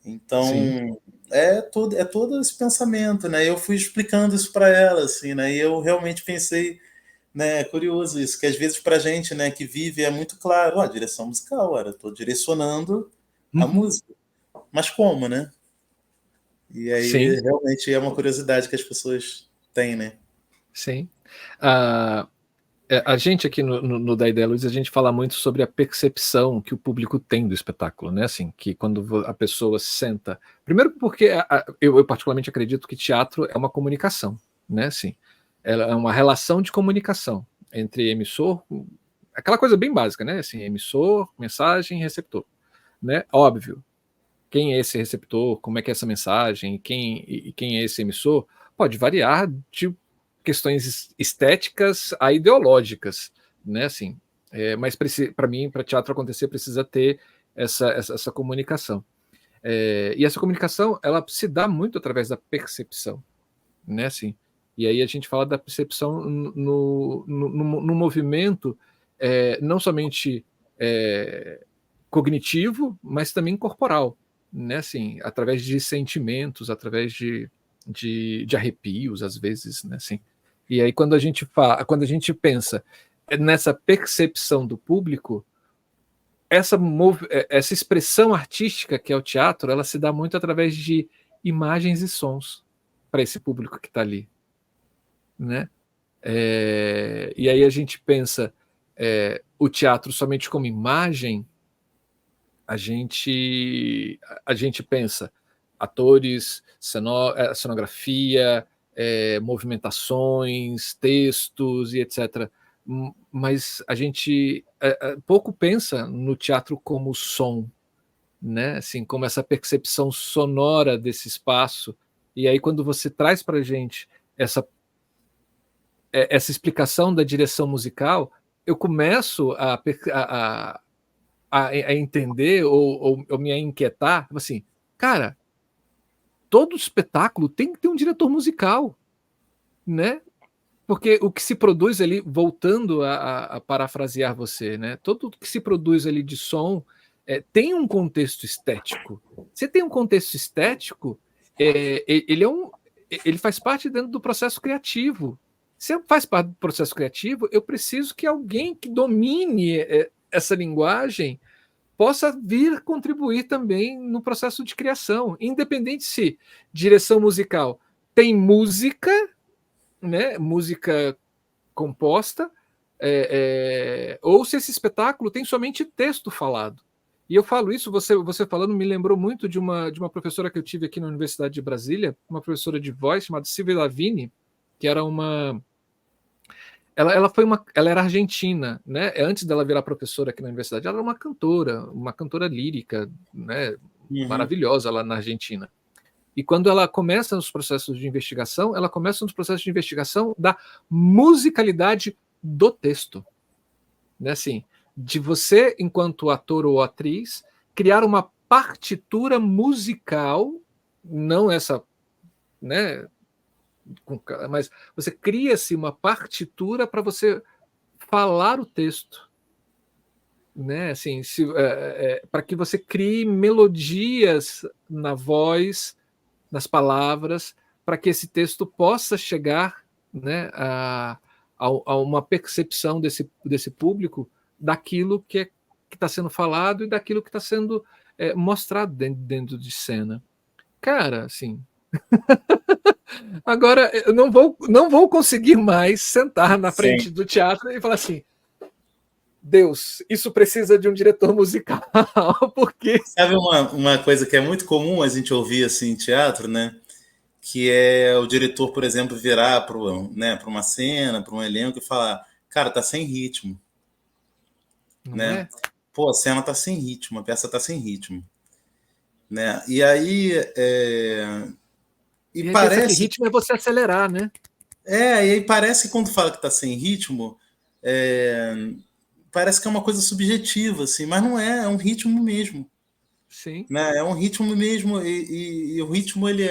Então, é todo esse pensamento, né? Eu fui explicando isso para ela, assim, né? E eu realmente pensei, né? É curioso isso, que às vezes para gente, né, que vive é muito claro, direção musical, eu estou direcionando a música, mas como, né? E Sim, aí realmente é uma curiosidade que as pessoas têm, né? sim. A gente aqui no Da Ideia Luz, a gente fala muito sobre a percepção que o público tem do espetáculo, né? Assim, que quando a pessoa senta. Primeiro, porque eu particularmente acredito que teatro é uma comunicação, né? Assim, ela é uma relação de comunicação entre emissor, aquela coisa bem básica, né? Assim, emissor, mensagem, receptor, né? Óbvio. Quem é esse receptor? Como é que é essa mensagem? Quem é esse emissor? Pode variar de questões estéticas a ideológicas, né? Assim, mas para mim, para teatro acontecer, precisa ter essa comunicação. E essa comunicação, ela se dá muito através da percepção, né? Assim, e aí a gente fala da percepção no movimento, não somente cognitivo, mas também corporal, né? Assim, através de sentimentos, através de arrepios, às vezes, né? Assim, e aí quando a gente pensa nessa percepção do público, essa expressão artística que é o teatro, ela se dá muito através de imagens e sons para esse público que está ali, né? E aí a gente pensa o teatro somente como imagem, a gente pensa atores, cenografia, movimentações, textos e etc. Mas a gente pouco pensa no teatro como som, né? Assim, como essa percepção sonora desse espaço. E aí quando você traz para a gente essa explicação da direção musical, eu começo a entender ou me a inquietar, assim, cara, todo espetáculo tem que ter um diretor musical, né? Porque o que se produz ali, voltando a parafrasear você, né? Tudo o que se produz ali de som tem um contexto estético. Você tem um contexto estético, ele faz parte dentro do processo criativo, Se faz parte do processo criativo, eu preciso que alguém que domine essa linguagem possa vir contribuir também no processo de criação, independente se direção musical tem música, né, música composta, ou se esse espetáculo tem somente texto falado. E eu falo isso, você falando, me lembrou muito de uma professora que eu tive aqui na Universidade de Brasília, uma professora de voz chamada Silvia Lavini, que era ela era argentina, né? Antes dela virar professora aqui na universidade, ela era uma cantora lírica, né? Maravilhosa lá na Argentina. E quando ela começa nos processos de investigação, ela começa nos processos de investigação da musicalidade do texto, né? Assim, de você, enquanto ator ou atriz, criar uma partitura musical, não essa, né? Mas você cria-se uma partitura para você falar o texto, né? Assim, para que você crie melodias na voz, nas palavras, para que esse texto possa chegar, né, a uma percepção desse público daquilo que está sendo falado e daquilo que está sendo mostrado dentro de cena. Cara, assim. Agora, eu não vou conseguir mais sentar na frente do teatro e falar assim: Deus, isso precisa de um diretor musical, porque... Sabe uma coisa que é muito comum a gente ouvir assim, em teatro, né? Que é o diretor, por exemplo, virar para uma cena, para um elenco e falar: cara, tá sem ritmo. Não né? é? Pô, a cena tá sem ritmo, a peça tá sem ritmo. Né? E aí... E parece que ritmo é você acelerar, né? E aí parece que quando fala que tá sem ritmo, parece que é uma coisa subjetiva, assim, mas não é um ritmo mesmo. Sim. Né? É um ritmo mesmo, e o ritmo ele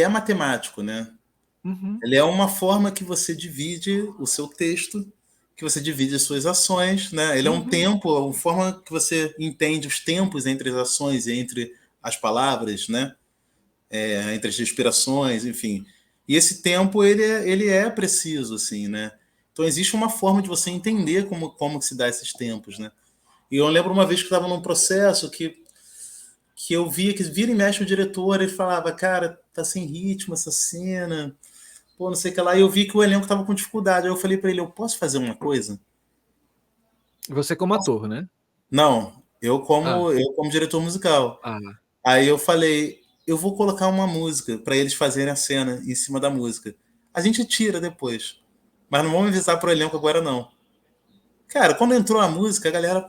é matemático, né? Uhum. Ele é uma forma que você divide o seu texto, que você divide as suas ações, né? Ele é um tempo, uma forma que você entende os tempos entre as ações e entre as palavras, né? Entre as respirações, enfim. E esse tempo ele é preciso, assim, né? Então existe uma forma de você entender como se dá esses tempos, né? E eu lembro uma vez que estava num processo que eu via que vira e mexe o diretor, ele falava: cara, tá sem ritmo essa cena, pô, não sei o que lá. E eu vi que o elenco estava com dificuldade. Aí eu falei para ele: eu posso fazer uma coisa? Você como ator, né? Não, eu como diretor musical. Aí eu falei: eu vou colocar uma música para eles fazerem a cena em cima da música. A gente tira depois, mas não vamos avisar pro elenco agora, não. Cara, quando entrou a música, a galera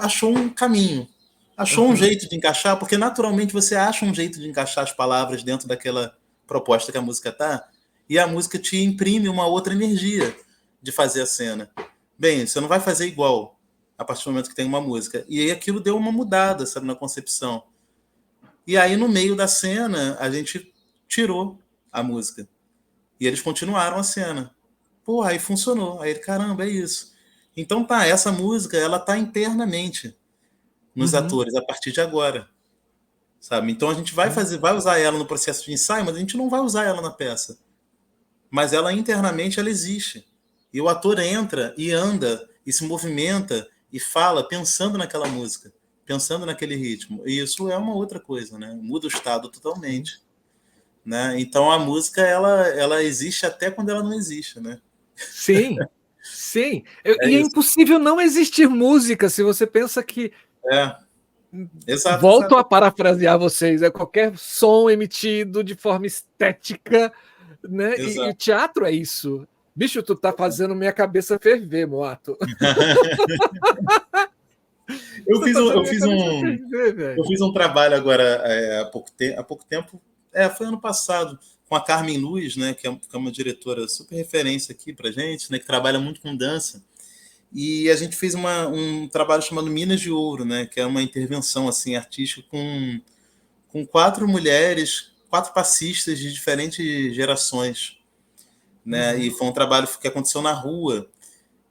achou um caminho, achou um jeito de encaixar, porque naturalmente você acha um jeito de encaixar as palavras dentro daquela proposta que a música tá, e a música te imprime uma outra energia de fazer a cena. Bem, você não vai fazer igual a partir do momento que tem uma música. E aí aquilo deu uma mudada, sabe, na concepção. E aí, no meio da cena, a gente tirou a música. E eles continuaram a cena. Pô, aí funcionou. Aí ele: caramba, é isso. Então tá, essa música, ela tá internamente nos atores a partir de agora. Sabe? Então a gente vai usar ela no processo de ensaio, mas a gente não vai usar ela na peça. Mas ela internamente, ela existe. E o ator entra e anda e se movimenta e fala pensando naquela música, pensando naquele ritmo. E isso é uma outra coisa, né? Muda o estado totalmente. Né? Então a música, ela existe até quando ela não existe, né? Sim, sim. E é impossível não existir música se você pensa que... Exato. Volto a parafrasear vocês, qualquer som emitido de forma estética, né? E o teatro é isso. Bicho, tu tá fazendo minha cabeça ferver, Moato. Eu fiz um trabalho agora há pouco tempo, foi ano passado, com a Carmen Luz, né, que é uma diretora super referência aqui pra gente, né, que trabalha muito com dança. E a gente fez um trabalho chamado Minas de Ouro, né, que é uma intervenção assim, artística com 4 mulheres, 4 passistas de diferentes gerações. Né? E foi um trabalho que aconteceu na rua.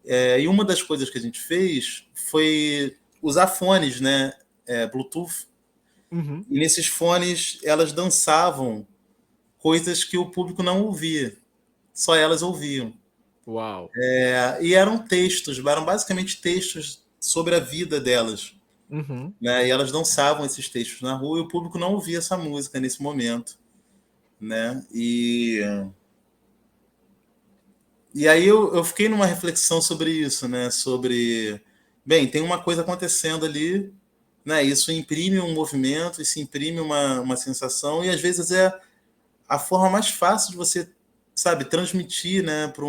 E uma das coisas que a gente fez foi usar fones, né, Bluetooth. E nesses fones elas dançavam coisas que o público não ouvia, só elas ouviam. Uau. E eram basicamente textos sobre a vida delas. Uhum. Né? E elas dançavam esses textos na rua e o público não ouvia essa música nesse momento. Né? E aí eu fiquei numa reflexão sobre isso, né? Sobre, bem, tem uma coisa acontecendo ali, né? Isso imprime um movimento, isso imprime uma sensação, e às vezes é a forma mais fácil de você, sabe, transmitir, né, para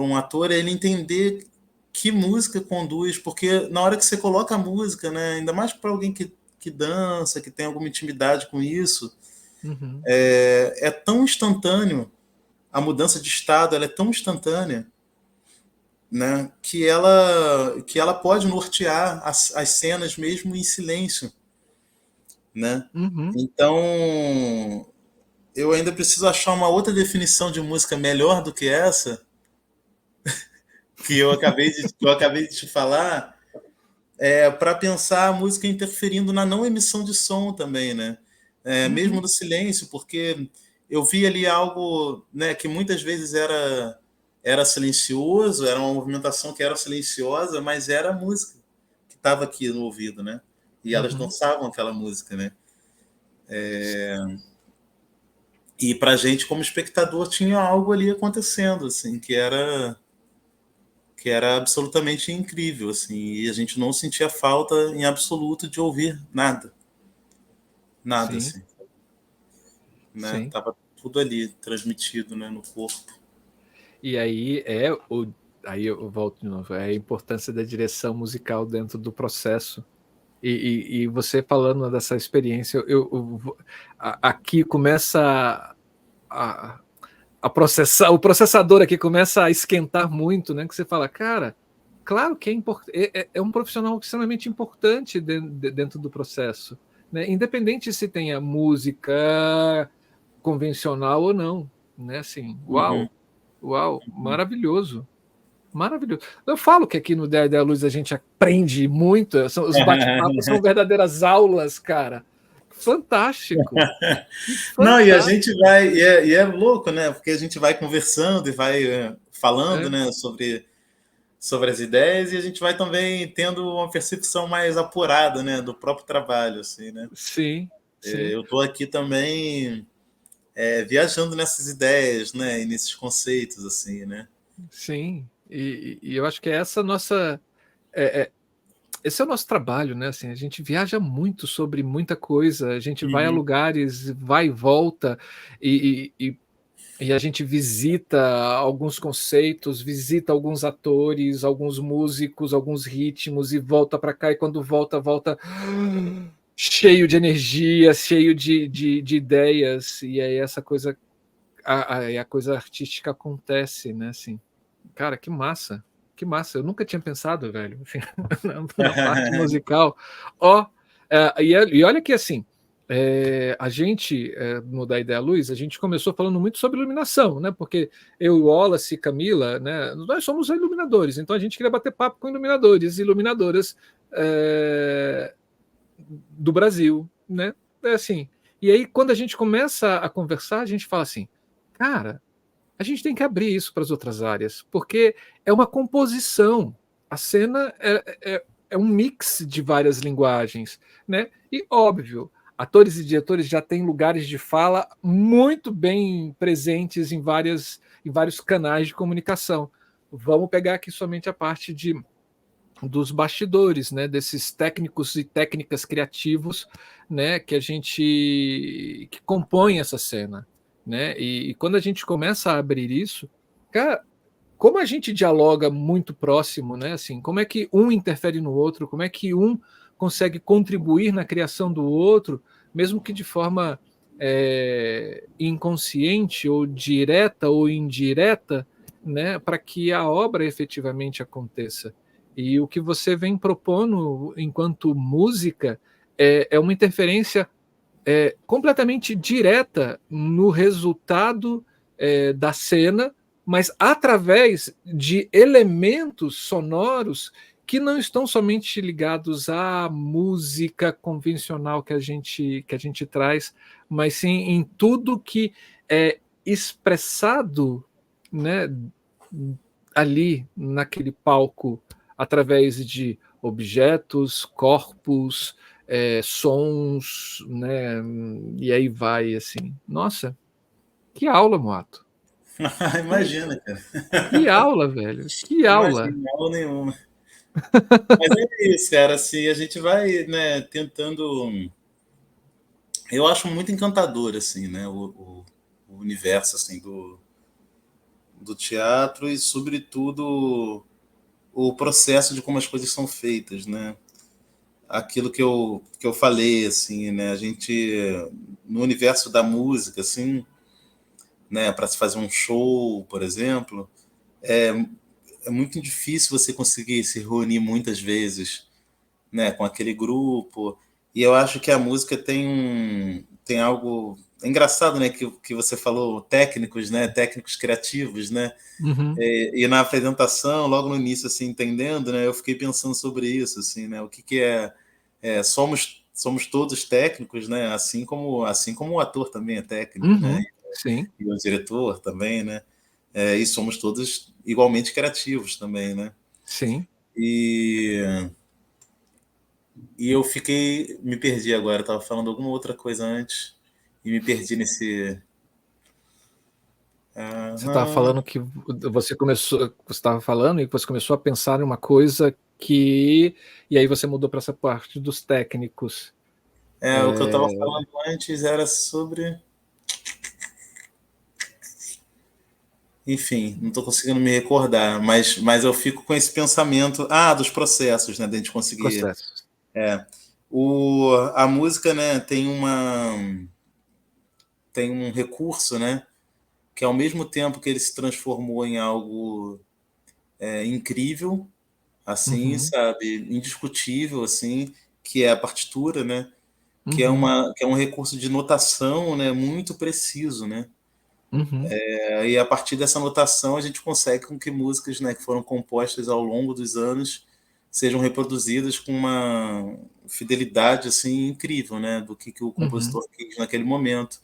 um ator, é ele entender que música conduz, porque na hora que você coloca a música, né, ainda mais para alguém que dança, que tem alguma intimidade com isso, Uhum. é tão instantâneo, a mudança de estado, ela é tão instantânea, né, que ela pode nortear as cenas mesmo em silêncio, né? Uhum. Então, eu ainda preciso achar uma outra definição de música melhor do que essa, que eu acabei de te falar, para pensar a música interferindo na não emissão de som também, né? Mesmo no silêncio, porque eu vi ali algo, né, que muitas vezes era silencioso, era uma movimentação que era silenciosa, mas era a música que estava aqui no ouvido, né? E elas dançavam aquela música, né? E para a gente, como espectador, tinha algo ali acontecendo, assim, que era absolutamente incrível, assim, e a gente não sentia falta em absoluto de ouvir nada, Sim. assim, né? Sim. Tava tudo ali transmitido, né, no corpo. E aí aí eu volto de novo, é a importância da direção musical dentro do processo. E você falando dessa experiência, aqui começa a processar, o processador aqui começa a esquentar muito, né? Que você fala, cara, claro que é um profissional extremamente importante dentro do processo, né? Independente se tenha música convencional ou não, né? Assim, uau, maravilhoso. Maravilhoso. Eu falo que aqui no Ideia da Luz a gente aprende muito, os bate-papos são verdadeiras aulas, cara. Fantástico. Não, e a gente vai, e é louco, né? Porque a gente vai conversando e vai falando, né, sobre as ideias, e a gente vai também tendo uma percepção mais apurada, né, do próprio trabalho, assim, né? Sim. Eu estou aqui também viajando nessas ideias, né, e nesses conceitos, assim, né? Sim. E eu acho que esse é o nosso trabalho, né? Assim, a gente viaja muito sobre muita coisa, a gente vai a lugares, vai e volta, e a gente visita alguns conceitos, visita alguns atores, alguns músicos, alguns ritmos, e volta para cá, e quando volta cheio de energia, cheio de ideias, e aí essa coisa, a coisa artística acontece, né? Assim, cara, que massa. Que massa, eu nunca tinha pensado, velho, assim, na parte musical. E olha que assim, a gente, no Da Ideia Luz, a gente começou falando muito sobre iluminação, né? Porque eu, o Wallace e Camila, né? Nós somos iluminadores, então a gente queria bater papo com iluminadores e iluminadoras do Brasil, né? Assim, e aí quando a gente começa a conversar, a gente fala assim, cara, a gente tem que abrir isso para as outras áreas, porque é uma composição. A cena é um mix de várias linguagens, né? E, óbvio, atores e diretores já têm lugares de fala muito bem presentes em vários canais de comunicação. Vamos pegar aqui somente a parte dos bastidores, né? Desses técnicos e técnicas criativos, né? Que compõem essa cena. Né? E quando a gente começa a abrir isso, cara, como a gente dialoga muito próximo, né? Assim, como é que um interfere no outro, como é que um consegue contribuir na criação do outro, mesmo que de forma inconsciente ou direta ou indireta, né? Para que a obra efetivamente aconteça. E o que você vem propondo enquanto música é uma interferência completamente direta no resultado da cena, mas através de elementos sonoros que não estão somente ligados à música convencional que a gente traz, mas sim em tudo que é expressado, né, ali naquele palco através de objetos, corpos, sons, né, e aí vai assim. Nossa, que aula, Moato! Imagina, cara. Que aula, velho! Que aula! Imagina, aula nenhuma. Mas é isso, cara. Assim, a gente vai, né, tentando. Eu acho muito encantador, assim, né, o universo assim do teatro e, sobretudo, o processo de como as coisas são feitas, né? Aquilo que eu falei, assim, né? A gente, no universo da música, assim, né, para se fazer um show, por exemplo, é muito difícil você conseguir se reunir muitas vezes, né, com aquele grupo. E eu acho que a música tem algo é engraçado, né, que você falou técnicos, né, técnicos criativos, né? Uhum. E na apresentação, logo no início, assim, entendendo, né, eu fiquei pensando sobre isso, assim, né, o que somos todos técnicos, né, assim como o ator também é técnico, né, Uhum. Sim, e o diretor também, né, e somos todos igualmente criativos também, né. sim. E eu me perdi agora, estava falando alguma outra coisa antes e me perdi nesse. Você estava Aham. falando que você estava falando e você começou a pensar em uma coisa que e aí você mudou para essa parte dos técnicos. O que eu estava falando antes era sobre. Enfim, não estou conseguindo me recordar, mas eu fico com esse pensamento, dos processos, né, da gente conseguir. Processos. A música, né, tem um recurso, né, que ao mesmo tempo que ele se transformou em algo incrível, assim, Uhum, sabe, indiscutível, assim, que é a partitura, né, uhum, que é um recurso de notação, né, muito preciso, né. uhum, E a partir dessa notação a gente consegue com que músicas, né, que foram compostas ao longo dos anos sejam reproduzidas com uma fidelidade assim incrível, né, do que o uhum, compositor quis naquele momento.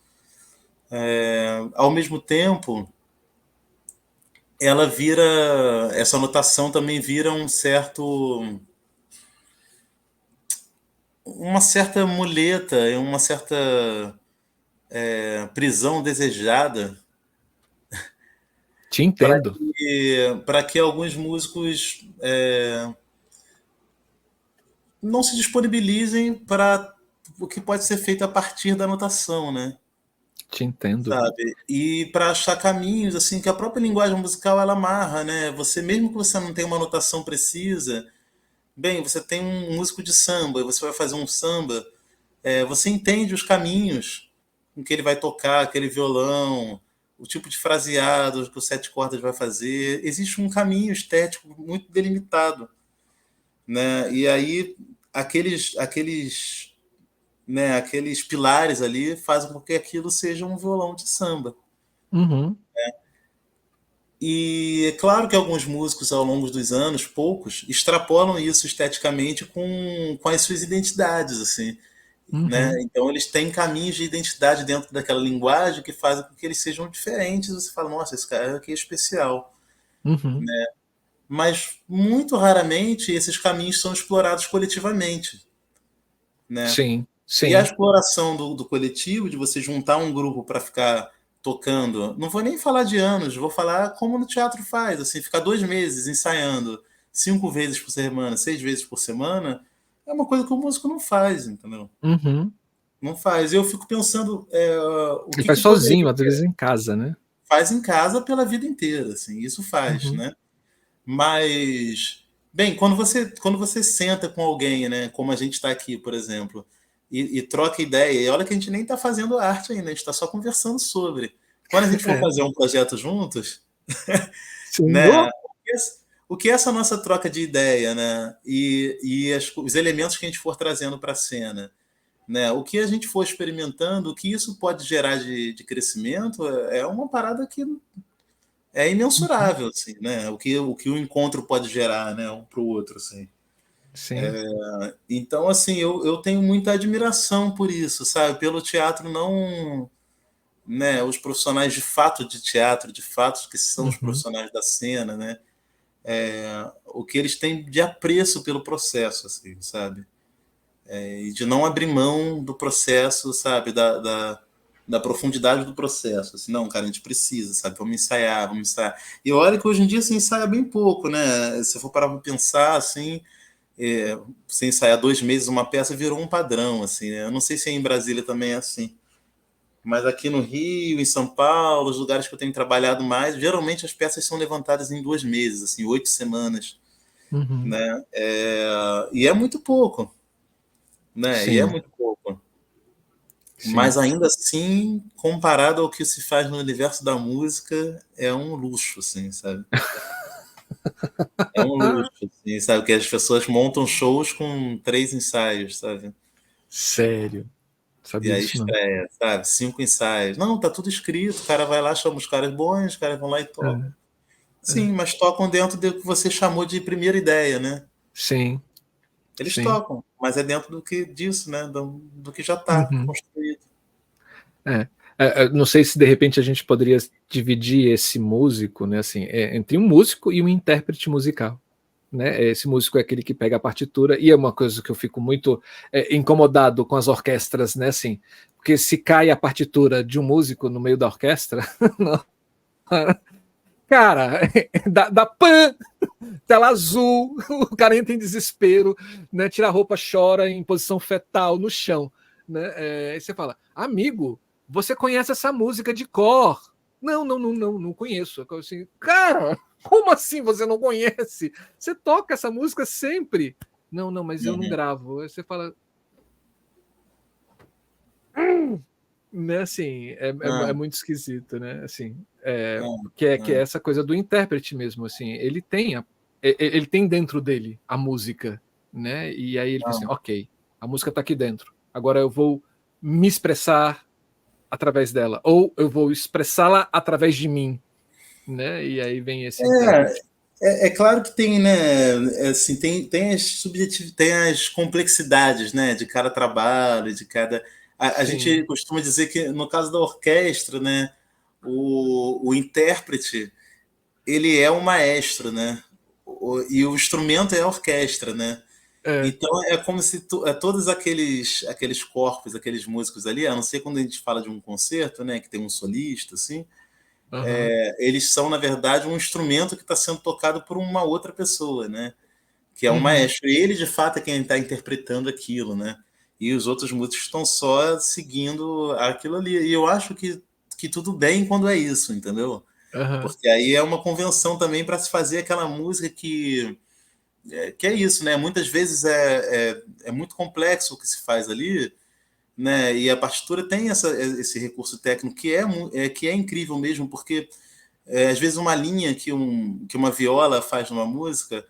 Ao mesmo tempo, essa notação também vira uma certa muleta, uma certa prisão desejada te entendo. para que alguns músicos não se disponibilizem para o que pode ser feito a partir da notação, né? Te entendo. Sabe? E para achar caminhos assim que a própria linguagem musical ela amarra, né? Você mesmo que você não tenha uma notação precisa, bem, você tem um músico de samba, você vai fazer um samba, você entende os caminhos com que ele vai tocar aquele violão, o tipo de fraseado que o sete cordas vai fazer. Existe um caminho estético muito delimitado, né? E aí aqueles pilares ali fazem com que aquilo seja um violão de samba. Uhum, E é claro que alguns músicos, ao longo dos anos, poucos, extrapolam isso esteticamente com as suas identidades, assim, né? uhum, Então eles têm caminhos de identidade dentro daquela linguagem que fazem com que eles sejam diferentes. Você fala, nossa, esse cara aqui é especial. uhum. Mas muito raramente esses caminhos são explorados coletivamente, né? Sim, E a sim. exploração do coletivo, de você juntar um grupo para ficar tocando, não vou nem falar de anos, vou falar como no teatro faz, assim, ficar 2 meses ensaiando 5 vezes por semana, 6 vezes por semana, é uma coisa que o músico não faz, entendeu? Uhum. Não faz. E eu fico pensando o Ele que faz que poderia. sozinho, às vezes em casa, né? Faz em casa pela vida inteira, assim, isso faz, Uhum. né? Mas, bem, quando você senta com alguém, né, como a gente está aqui, por exemplo, e troca ideia, e olha que a gente nem está fazendo arte ainda, a gente está só conversando sobre. Quando a gente for É. fazer um projeto juntos, Sim. né, Oh! o que é essa nossa troca de ideia, né, e os elementos que a gente for trazendo para a cena, né, o que a gente for experimentando, o que isso pode gerar de crescimento, é uma parada que é imensurável, assim, né? O que o encontro pode gerar, né, um para o outro, assim. Sim. Então, assim, eu tenho muita admiração por isso, sabe? Pelo teatro não, né? Os profissionais de fato de teatro, de fato que são os Uhum. profissionais da cena, né? O que eles têm de apreço pelo processo, assim, sabe? E de não abrir mão do processo, sabe? Da profundidade do processo. Assim, não, cara, a gente precisa, sabe? Vamos ensaiar, vamos ensaiar. E olha que hoje em dia se ensaia bem pouco, né? Se for parar para pensar, assim, você ensaiar 2 meses uma peça virou um padrão, assim, né? Eu não sei se em Brasília também é assim. Mas aqui no Rio, em São Paulo, os lugares que eu tenho trabalhado mais, geralmente as peças são levantadas em 2 meses, assim, 8 semanas, Uhum. né? E é muito pouco, né? E é Sim, muito pouco. sim. Mas ainda assim, comparado ao que se faz no universo da música, é um luxo, assim, sabe? É um luxo, assim, sabe? Que as pessoas montam shows com 3 ensaios, sabe? Sério. E Sabia aí disso não. estreia, sabe? 5 ensaios. Não, tá tudo escrito, o cara vai lá, chama os caras bons, os caras vão lá e tocam. É, é. Sim, mas tocam dentro do que você chamou de primeira ideia, né? Sim, Eles sim. tocam, mas é dentro do que disso, né? Do que já está Uhum. construído. É. Não sei se de repente a gente poderia dividir esse músico, né, assim, entre um músico e um intérprete musical, né? Esse músico é aquele que pega a partitura e é uma coisa que eu fico muito incomodado com as orquestras, né, assim, porque se cai a partitura de um músico no meio da orquestra, não, cara, dá pan, tela azul, o cara entra em desespero, né? Tira a roupa, chora em posição fetal no chão, né? Aí você fala, amigo, você conhece essa música de cor? Não, não, não, não, não conheço. Eu assim, cara, como assim você não conhece? Você toca essa música sempre? Não, não, mas eu não Uhum. gravo. Aí você fala, né? Assim, é Ah, muito esquisito, né? Assim, ah, que é ah, essa coisa do intérprete mesmo, assim, ele tem dentro dele a música, né? E aí ele fala assim, ah. ok, a música está aqui dentro, agora eu vou me expressar através dela, ou eu vou expressá-la através de mim, né? E aí vem esse intérprete. É claro que tem, né? Assim, tem tem as complexidades, né? De cada trabalho, de cada. A gente Sim. costuma dizer que no caso da orquestra, né? O intérprete ele é o maestro, né? E o instrumento é a orquestra, né? É. Então é como se todos aqueles corpos, aqueles músicos ali, a não ser quando a gente fala de um concerto, né? Que tem um solista, assim, Aham. eles são, na verdade, um instrumento que está sendo tocado por uma outra pessoa, né? Que é um Uhum. maestro. E ele, de fato, é quem está interpretando aquilo, né? E os outros músicos estão só seguindo aquilo ali. E eu acho que tudo bem quando é isso, entendeu? Aham. Porque aí é uma convenção também para se fazer aquela música que é isso, né? Muitas vezes é muito complexo o que se faz ali, né? E a partitura tem esse recurso técnico que é incrível mesmo, porque às vezes uma linha que uma viola faz numa música,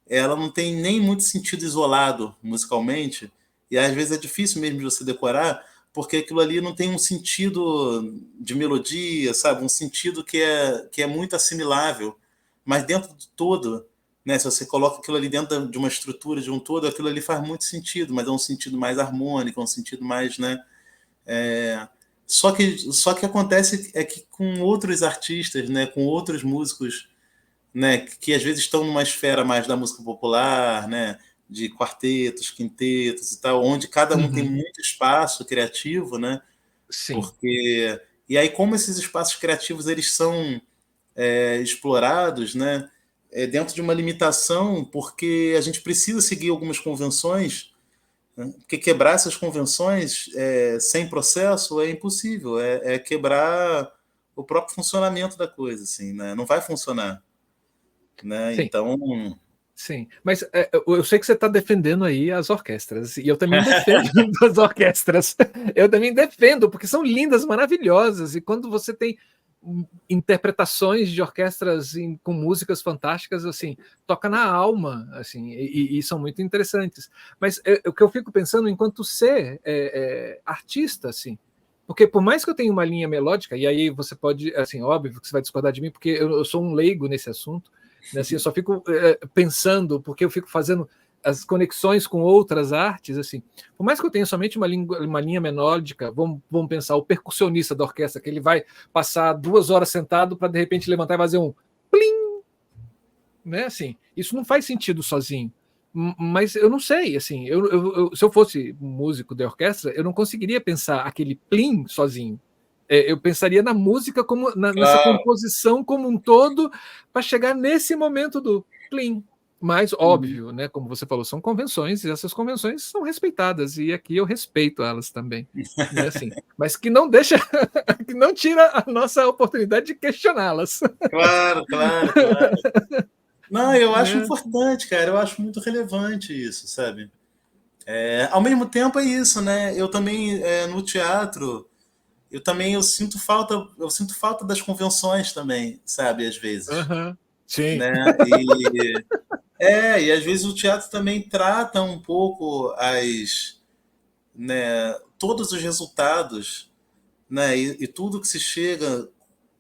ela não tem nem muito sentido isolado musicalmente, e às vezes é difícil mesmo de você decorar, porque aquilo ali não tem um sentido de melodia, sabe? Um sentido que é muito assimilável, mas dentro do todo, né? Se você coloca aquilo ali dentro de uma estrutura, de um todo, aquilo ali faz muito sentido, mas é um sentido mais harmônico, é um sentido mais, né? É, só que acontece é que com outros artistas, né, com outros músicos, né, que às vezes estão numa esfera mais da música popular, né, de quartetos, quintetos e tal, onde cada um tem Uhum. muito espaço criativo, né, Sim. porque e aí como esses espaços criativos eles são explorados, né, dentro de uma limitação, porque a gente precisa seguir algumas convenções, né? Porque quebrar essas convenções sem processo é impossível, é quebrar o próprio funcionamento da coisa, assim, né? Não vai funcionar, né? Sim. Então, Sim, mas eu sei que você está defendendo aí as orquestras, e eu também defendo as orquestras. Eu também defendo, porque são lindas, maravilhosas, e quando você tem interpretações de orquestras com músicas fantásticas, assim, toca na alma, assim, e são muito interessantes. Mas o que eu fico pensando, enquanto ser artista, assim, Porque por mais que eu tenha uma linha melódica, e aí você pode, assim, óbvio que você vai discordar de mim, porque eu sou um leigo nesse assunto, né? Assim, eu só fico pensando, porque eu fico fazendo as conexões com outras artes, assim. Por mais que eu tenha somente uma linha melódica, vamos pensar, o percussionista da orquestra, que ele vai passar 2 horas sentado para, de repente, levantar e fazer um plim, né? Assim, isso não faz sentido sozinho. Mas eu não sei, assim, se eu fosse músico de orquestra, eu não conseguiria pensar aquele plim sozinho. Eu pensaria na música como nessa composição como um todo para chegar nesse momento do plim. Mas óbvio, né? Como você falou, são convenções e essas convenções são respeitadas e aqui eu respeito elas também, né? Assim, mas que não deixa, que não tira a nossa oportunidade de questioná-las. Claro, claro, claro. Não, eu acho importante, cara. Eu acho muito relevante isso, sabe? Ao mesmo tempo é isso, né? Eu também no teatro, eu sinto falta das convenções também, sabe? Às vezes, Sim. né? E às vezes o teatro também trata um pouco né, todos os resultados, né? E tudo que se chega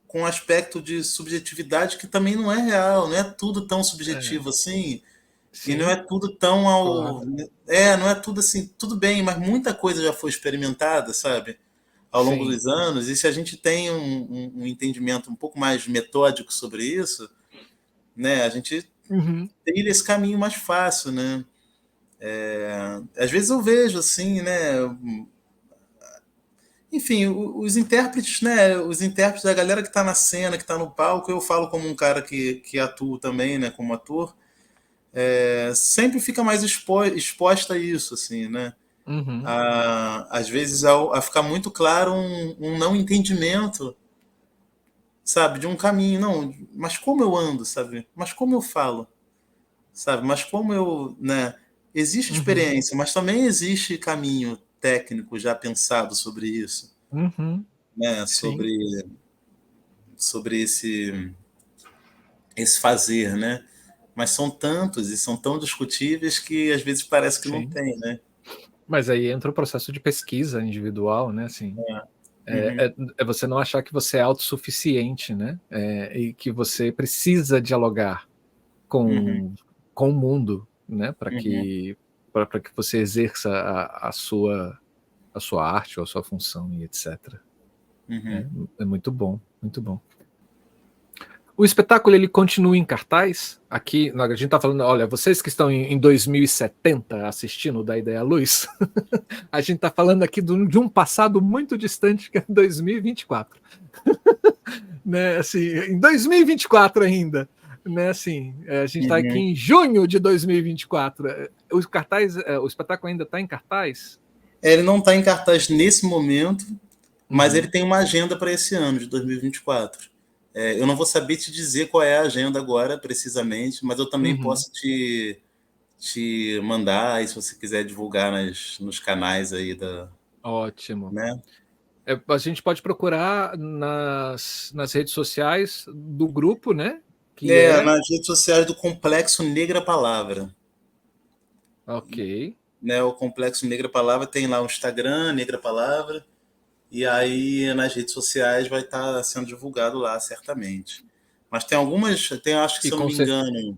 com um aspecto de subjetividade que também não é real, não é tudo tão subjetivo assim, Sim. e não é tudo tão não é tudo assim, tudo bem, mas muita coisa já foi experimentada, sabe, ao longo dos anos, e se a gente tem um entendimento um pouco mais metódico sobre isso, né, a gente trilha esse caminho mais fácil, né? Às vezes eu vejo assim, né, enfim, os intérpretes, né? Os intérpretes da galera que está na cena, que está no palco, eu falo como um cara que atua também, né? Como ator, sempre fica mais exposta a isso, assim, né? Às vezes a ficar muito claro um não entendimento, sabe? De um caminho, não. Mas como eu ando, sabe? Mas como eu falo, sabe? Mas como eu, né? Existe experiência, mas também existe caminho técnico já pensado sobre isso, né? Sobre esse fazer, né? Mas são tantos e são tão discutíveis que às vezes parece que não tem, né? Mas aí entra o processo de pesquisa individual, né? Assim, é você não achar que você é autossuficiente, né? E que você precisa dialogar com o mundo, né? Para que você exerça a sua arte ou a sua função e etc. É muito bom, muito bom. O espetáculo ele continua em cartaz. Aqui a gente está falando, olha, vocês que estão em 2070 assistindo da Ideia Luz, a gente está falando aqui de um passado muito distante, que é 2024. Né, assim, em 2024 ainda. Né, assim, a gente está aqui em junho de 2024. O espetáculo ainda está em cartaz? Ele não está em cartaz nesse momento, mas ele tem uma agenda para esse ano de 2024. Eu não vou saber te dizer qual é a agenda agora, precisamente, mas eu também posso te mandar, e se você quiser divulgar nos canais aí da... Ótimo. Né? A gente pode procurar nas redes sociais do grupo, né? Nas redes sociais do Complexo Negra Palavra. Ok. Né, o Complexo Negra Palavra tem lá o Instagram, Negra Palavra, e aí nas redes sociais vai estar sendo divulgado lá, certamente. Mas tem algumas, acho que se eu não me engano,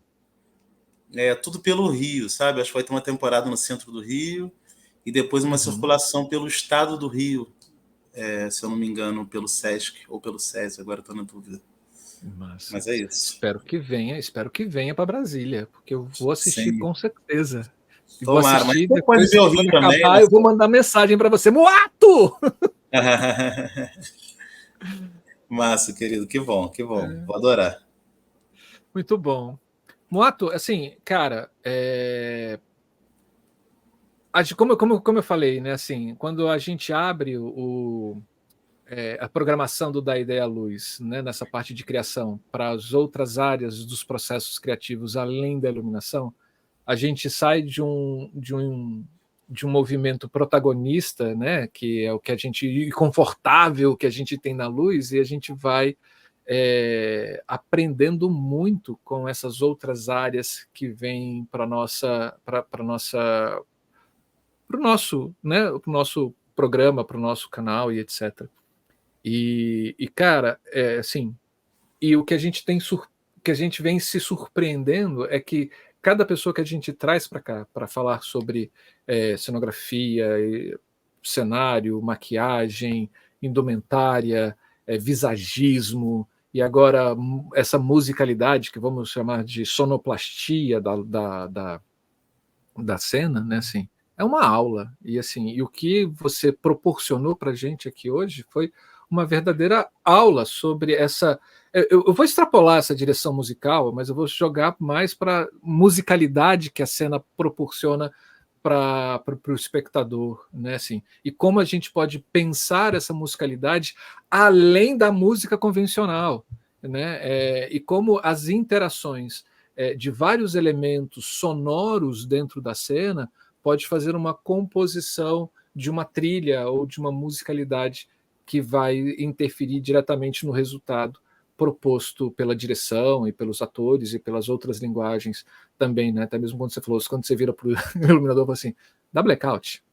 tudo pelo Rio, sabe? Acho que vai ter uma temporada no centro do Rio e depois uma circulação pelo estado do Rio, se eu não me engano, pelo Sesc ou pelo SESI, agora estou na dúvida. Mas é isso. Espero que venha para Brasília, porque eu vou assistir com certeza. Tomara, mas depois de ver o Rio também, eu vou mandar mensagem para você. Moato! Massa, querido. Que bom, que bom. Vou adorar. Muito bom. Moato, assim, cara, como eu falei, né, assim, quando a gente abre a programação do Da Ideia Luz, né, nessa parte de criação, para as outras áreas dos processos criativos além da iluminação, a gente sai de um movimento protagonista, né, que é o que a gente confortável que a gente tem na luz, e a gente vai aprendendo muito com essas outras áreas que vêm para o nosso programa para o nosso canal e etc. E cara, assim, e o que a gente que a gente vem se surpreendendo é que cada pessoa que a gente traz para cá para falar sobre cenografia, cenário, maquiagem, indumentária, visagismo, e agora essa musicalidade que vamos chamar de sonoplastia da cena, né? Assim, é uma aula. E assim, e o que você proporcionou para a gente aqui hoje foi uma verdadeira aula sobre essa. Eu vou extrapolar essa direção musical, mas eu vou jogar mais para musicalidade que a cena proporciona para o espectador, né? Assim, e como a gente pode pensar essa musicalidade além da música convencional, né? E como as interações de vários elementos sonoros dentro da cena pode fazer uma composição de uma trilha ou de uma musicalidade que vai interferir diretamente no resultado proposto pela direção e pelos atores e pelas outras linguagens também, né? Até mesmo quando você falou, quando você vira para o iluminador e fala assim, dá blackout.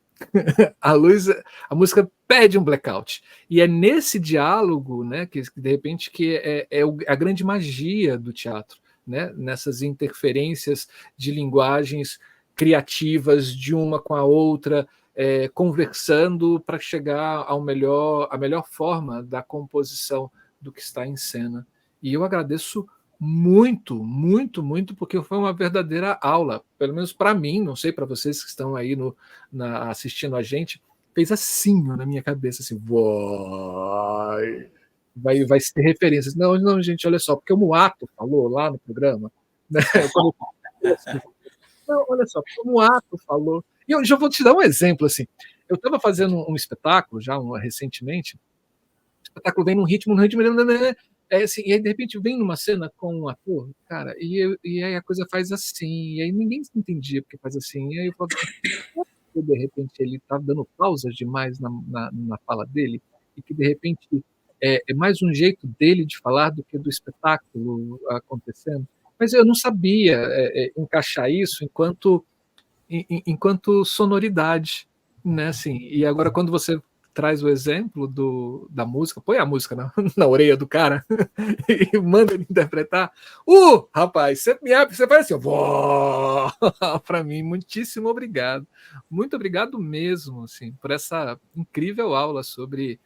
A luz, a música pede um blackout. E é nesse diálogo, né, que de repente que é a grande magia do teatro, né? Nessas interferências de linguagens criativas de uma com a outra, conversando para chegar à melhor forma da composição do que está em cena. E eu agradeço muito, muito, muito, porque foi uma verdadeira aula, pelo menos para mim, não sei para vocês que estão aí assistindo a gente, fez assim na minha cabeça, assim, vai ter referências. Não, não, gente, olha só, porque o Muato falou lá no programa, né? Não, olha só, porque o Muato falou. E eu já vou te dar um exemplo, assim, eu estava fazendo um espetáculo já recentemente, o espetáculo vem num ritmo, assim, e aí de repente vem numa cena com um ator, cara, e aí a coisa faz assim, e aí ninguém se entendia porque faz assim, e aí eu falo assim, de repente ele tá dando pausas demais na fala dele, e que de repente é mais um jeito dele de falar do que do espetáculo acontecendo. Mas eu não sabia encaixar isso enquanto sonoridade, né? Assim, e agora quando você traz o exemplo da música, põe a música na orelha do cara e manda ele interpretar. Rapaz, você me abre, você faz assim, para mim, muitíssimo obrigado. Muito obrigado mesmo, assim, por essa incrível aula sobre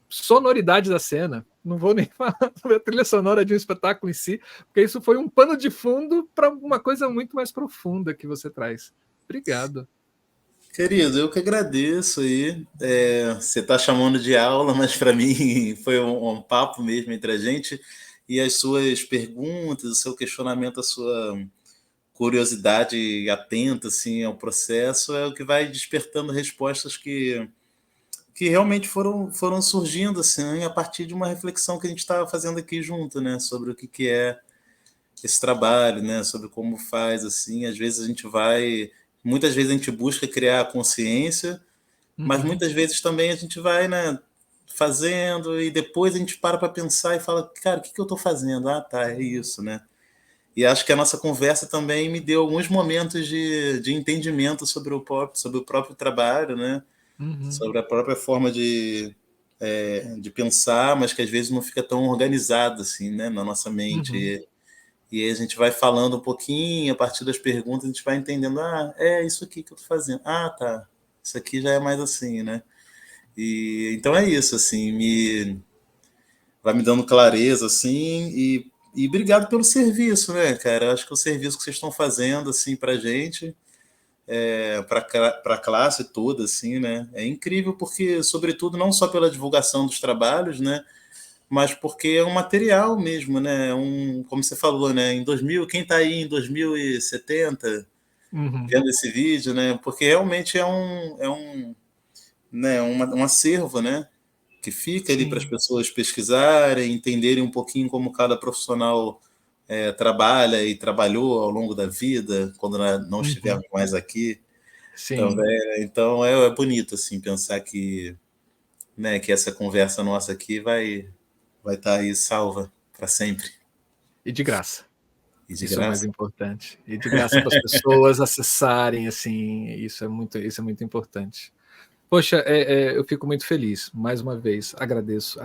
sonoridade da cena. Não vou nem falar sobre a trilha sonora de um espetáculo em si, porque isso foi um pano de fundo para uma coisa muito mais profunda que você traz. Obrigado. Querido, eu que agradeço aí. Você está chamando de aula, mas para mim foi um papo mesmo entre a gente. E as suas perguntas, o seu questionamento, a sua curiosidade atenta assim, ao processo é o que vai despertando respostas que realmente foram surgindo assim, a partir de uma reflexão que a gente estava fazendo aqui junto, né? Sobre o que é esse trabalho, né? Sobre como faz, assim. Às vezes muitas vezes a gente busca criar consciência, mas muitas vezes também a gente vai, né, fazendo e depois a gente para pensar e fala, cara, o que eu estou fazendo? Ah, tá, é isso, né? E acho que a nossa conversa também me deu alguns momentos de entendimento sobre o próprio trabalho, né? Sobre a própria forma de pensar, mas que às vezes não fica tão organizado assim, né, na nossa mente. E aí a gente vai falando um pouquinho, a partir das perguntas a gente vai entendendo, é isso aqui que eu estou fazendo. Ah, tá, isso aqui já é mais assim, né? E então é isso, assim, vai me dando clareza, assim, e obrigado pelo serviço, né, cara? Eu acho que o serviço que vocês estão fazendo, assim, pra gente, para a classe toda, assim, né? É incrível porque, sobretudo, não só pela divulgação dos trabalhos, né? Mas porque é um material mesmo, né? Como você falou, né? Quem está aí em 2070 vendo esse vídeo, né? Porque realmente né? um acervo, né? Que fica ali para as pessoas pesquisarem, entenderem um pouquinho como cada profissional trabalha e trabalhou ao longo da vida, quando não estivermos mais aqui. Sim. Então é bonito assim pensar que, né, que essa conversa nossa aqui vai estar aí salva para sempre. E de graça. Isso é o mais importante. E de graça para as pessoas acessarem, assim, isso é muito importante. Poxa, eu fico muito feliz, mais uma vez, agradeço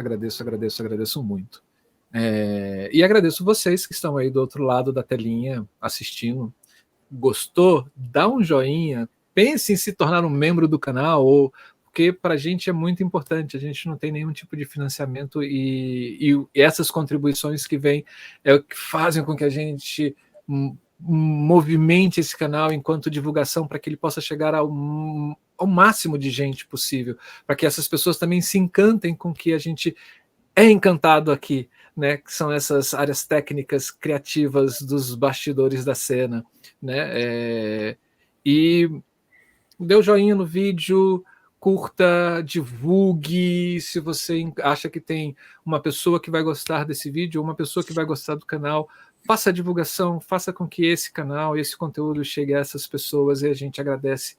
muito. E agradeço vocês que estão aí do outro lado da telinha assistindo. Gostou? Dá um joinha, pense em se tornar um membro do canal, porque para a gente é muito importante, a gente não tem nenhum tipo de financiamento e essas contribuições que vêm é o que fazem com que a gente movimente esse canal enquanto divulgação para que ele possa chegar ao máximo de gente possível, para que essas pessoas também se encantem com o que a gente é encantado aqui, né? Que são essas áreas técnicas criativas dos bastidores da cena, né? E dê um joinha no vídeo, curta, divulgue. Se você acha que tem uma pessoa que vai gostar desse vídeo ou uma pessoa que vai gostar do canal, faça a divulgação, faça com que esse canal, esse conteúdo chegue a essas pessoas e a gente agradece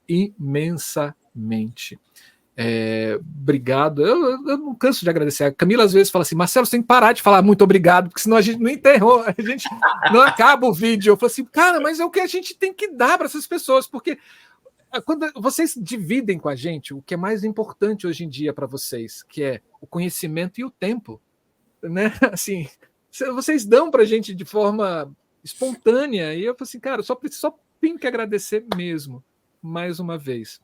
imensamente. Obrigado. Eu não canso de agradecer. A Camila às vezes fala assim: Marcelo, você tem que parar de falar muito obrigado, porque senão a gente não enterrou, a gente não acaba o vídeo. Eu falo assim, cara, mas é o que a gente tem que dar para essas pessoas, porque quando vocês dividem com a gente o que é mais importante hoje em dia para vocês, que é o conhecimento e o tempo, né? Assim, vocês dão para a gente de forma espontânea, e eu falo assim, cara, só tenho que agradecer mesmo, mais uma vez.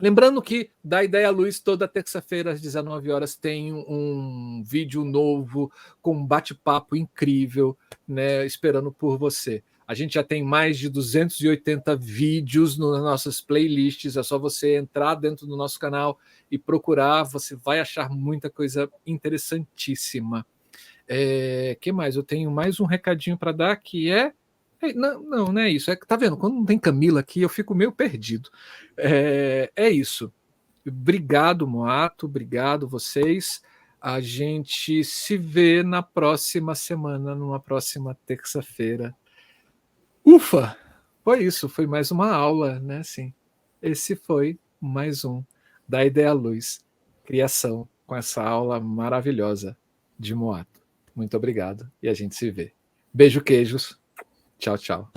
Lembrando que da Ideia à Luz, toda terça-feira às 19 horas tem um vídeo novo com um bate-papo incrível, né, esperando por você. A gente já tem mais de 280 vídeos nas nossas playlists, é só você entrar dentro do nosso canal e procurar, você vai achar muita coisa interessantíssima. Que mais? Eu tenho mais um recadinho para dar, que não é isso. Tá vendo? Quando não tem Camila aqui, eu fico meio perdido. É isso. Obrigado, Moato. Obrigado, vocês. A gente se vê na próxima semana, numa próxima terça-feira. Ufa! Foi isso. Foi mais uma aula, né? Sim. Esse foi mais um da Ideia à Luz. Criação com essa aula maravilhosa de Moato. Muito obrigado e a gente se vê. Beijo, queijos. Tchau, tchau.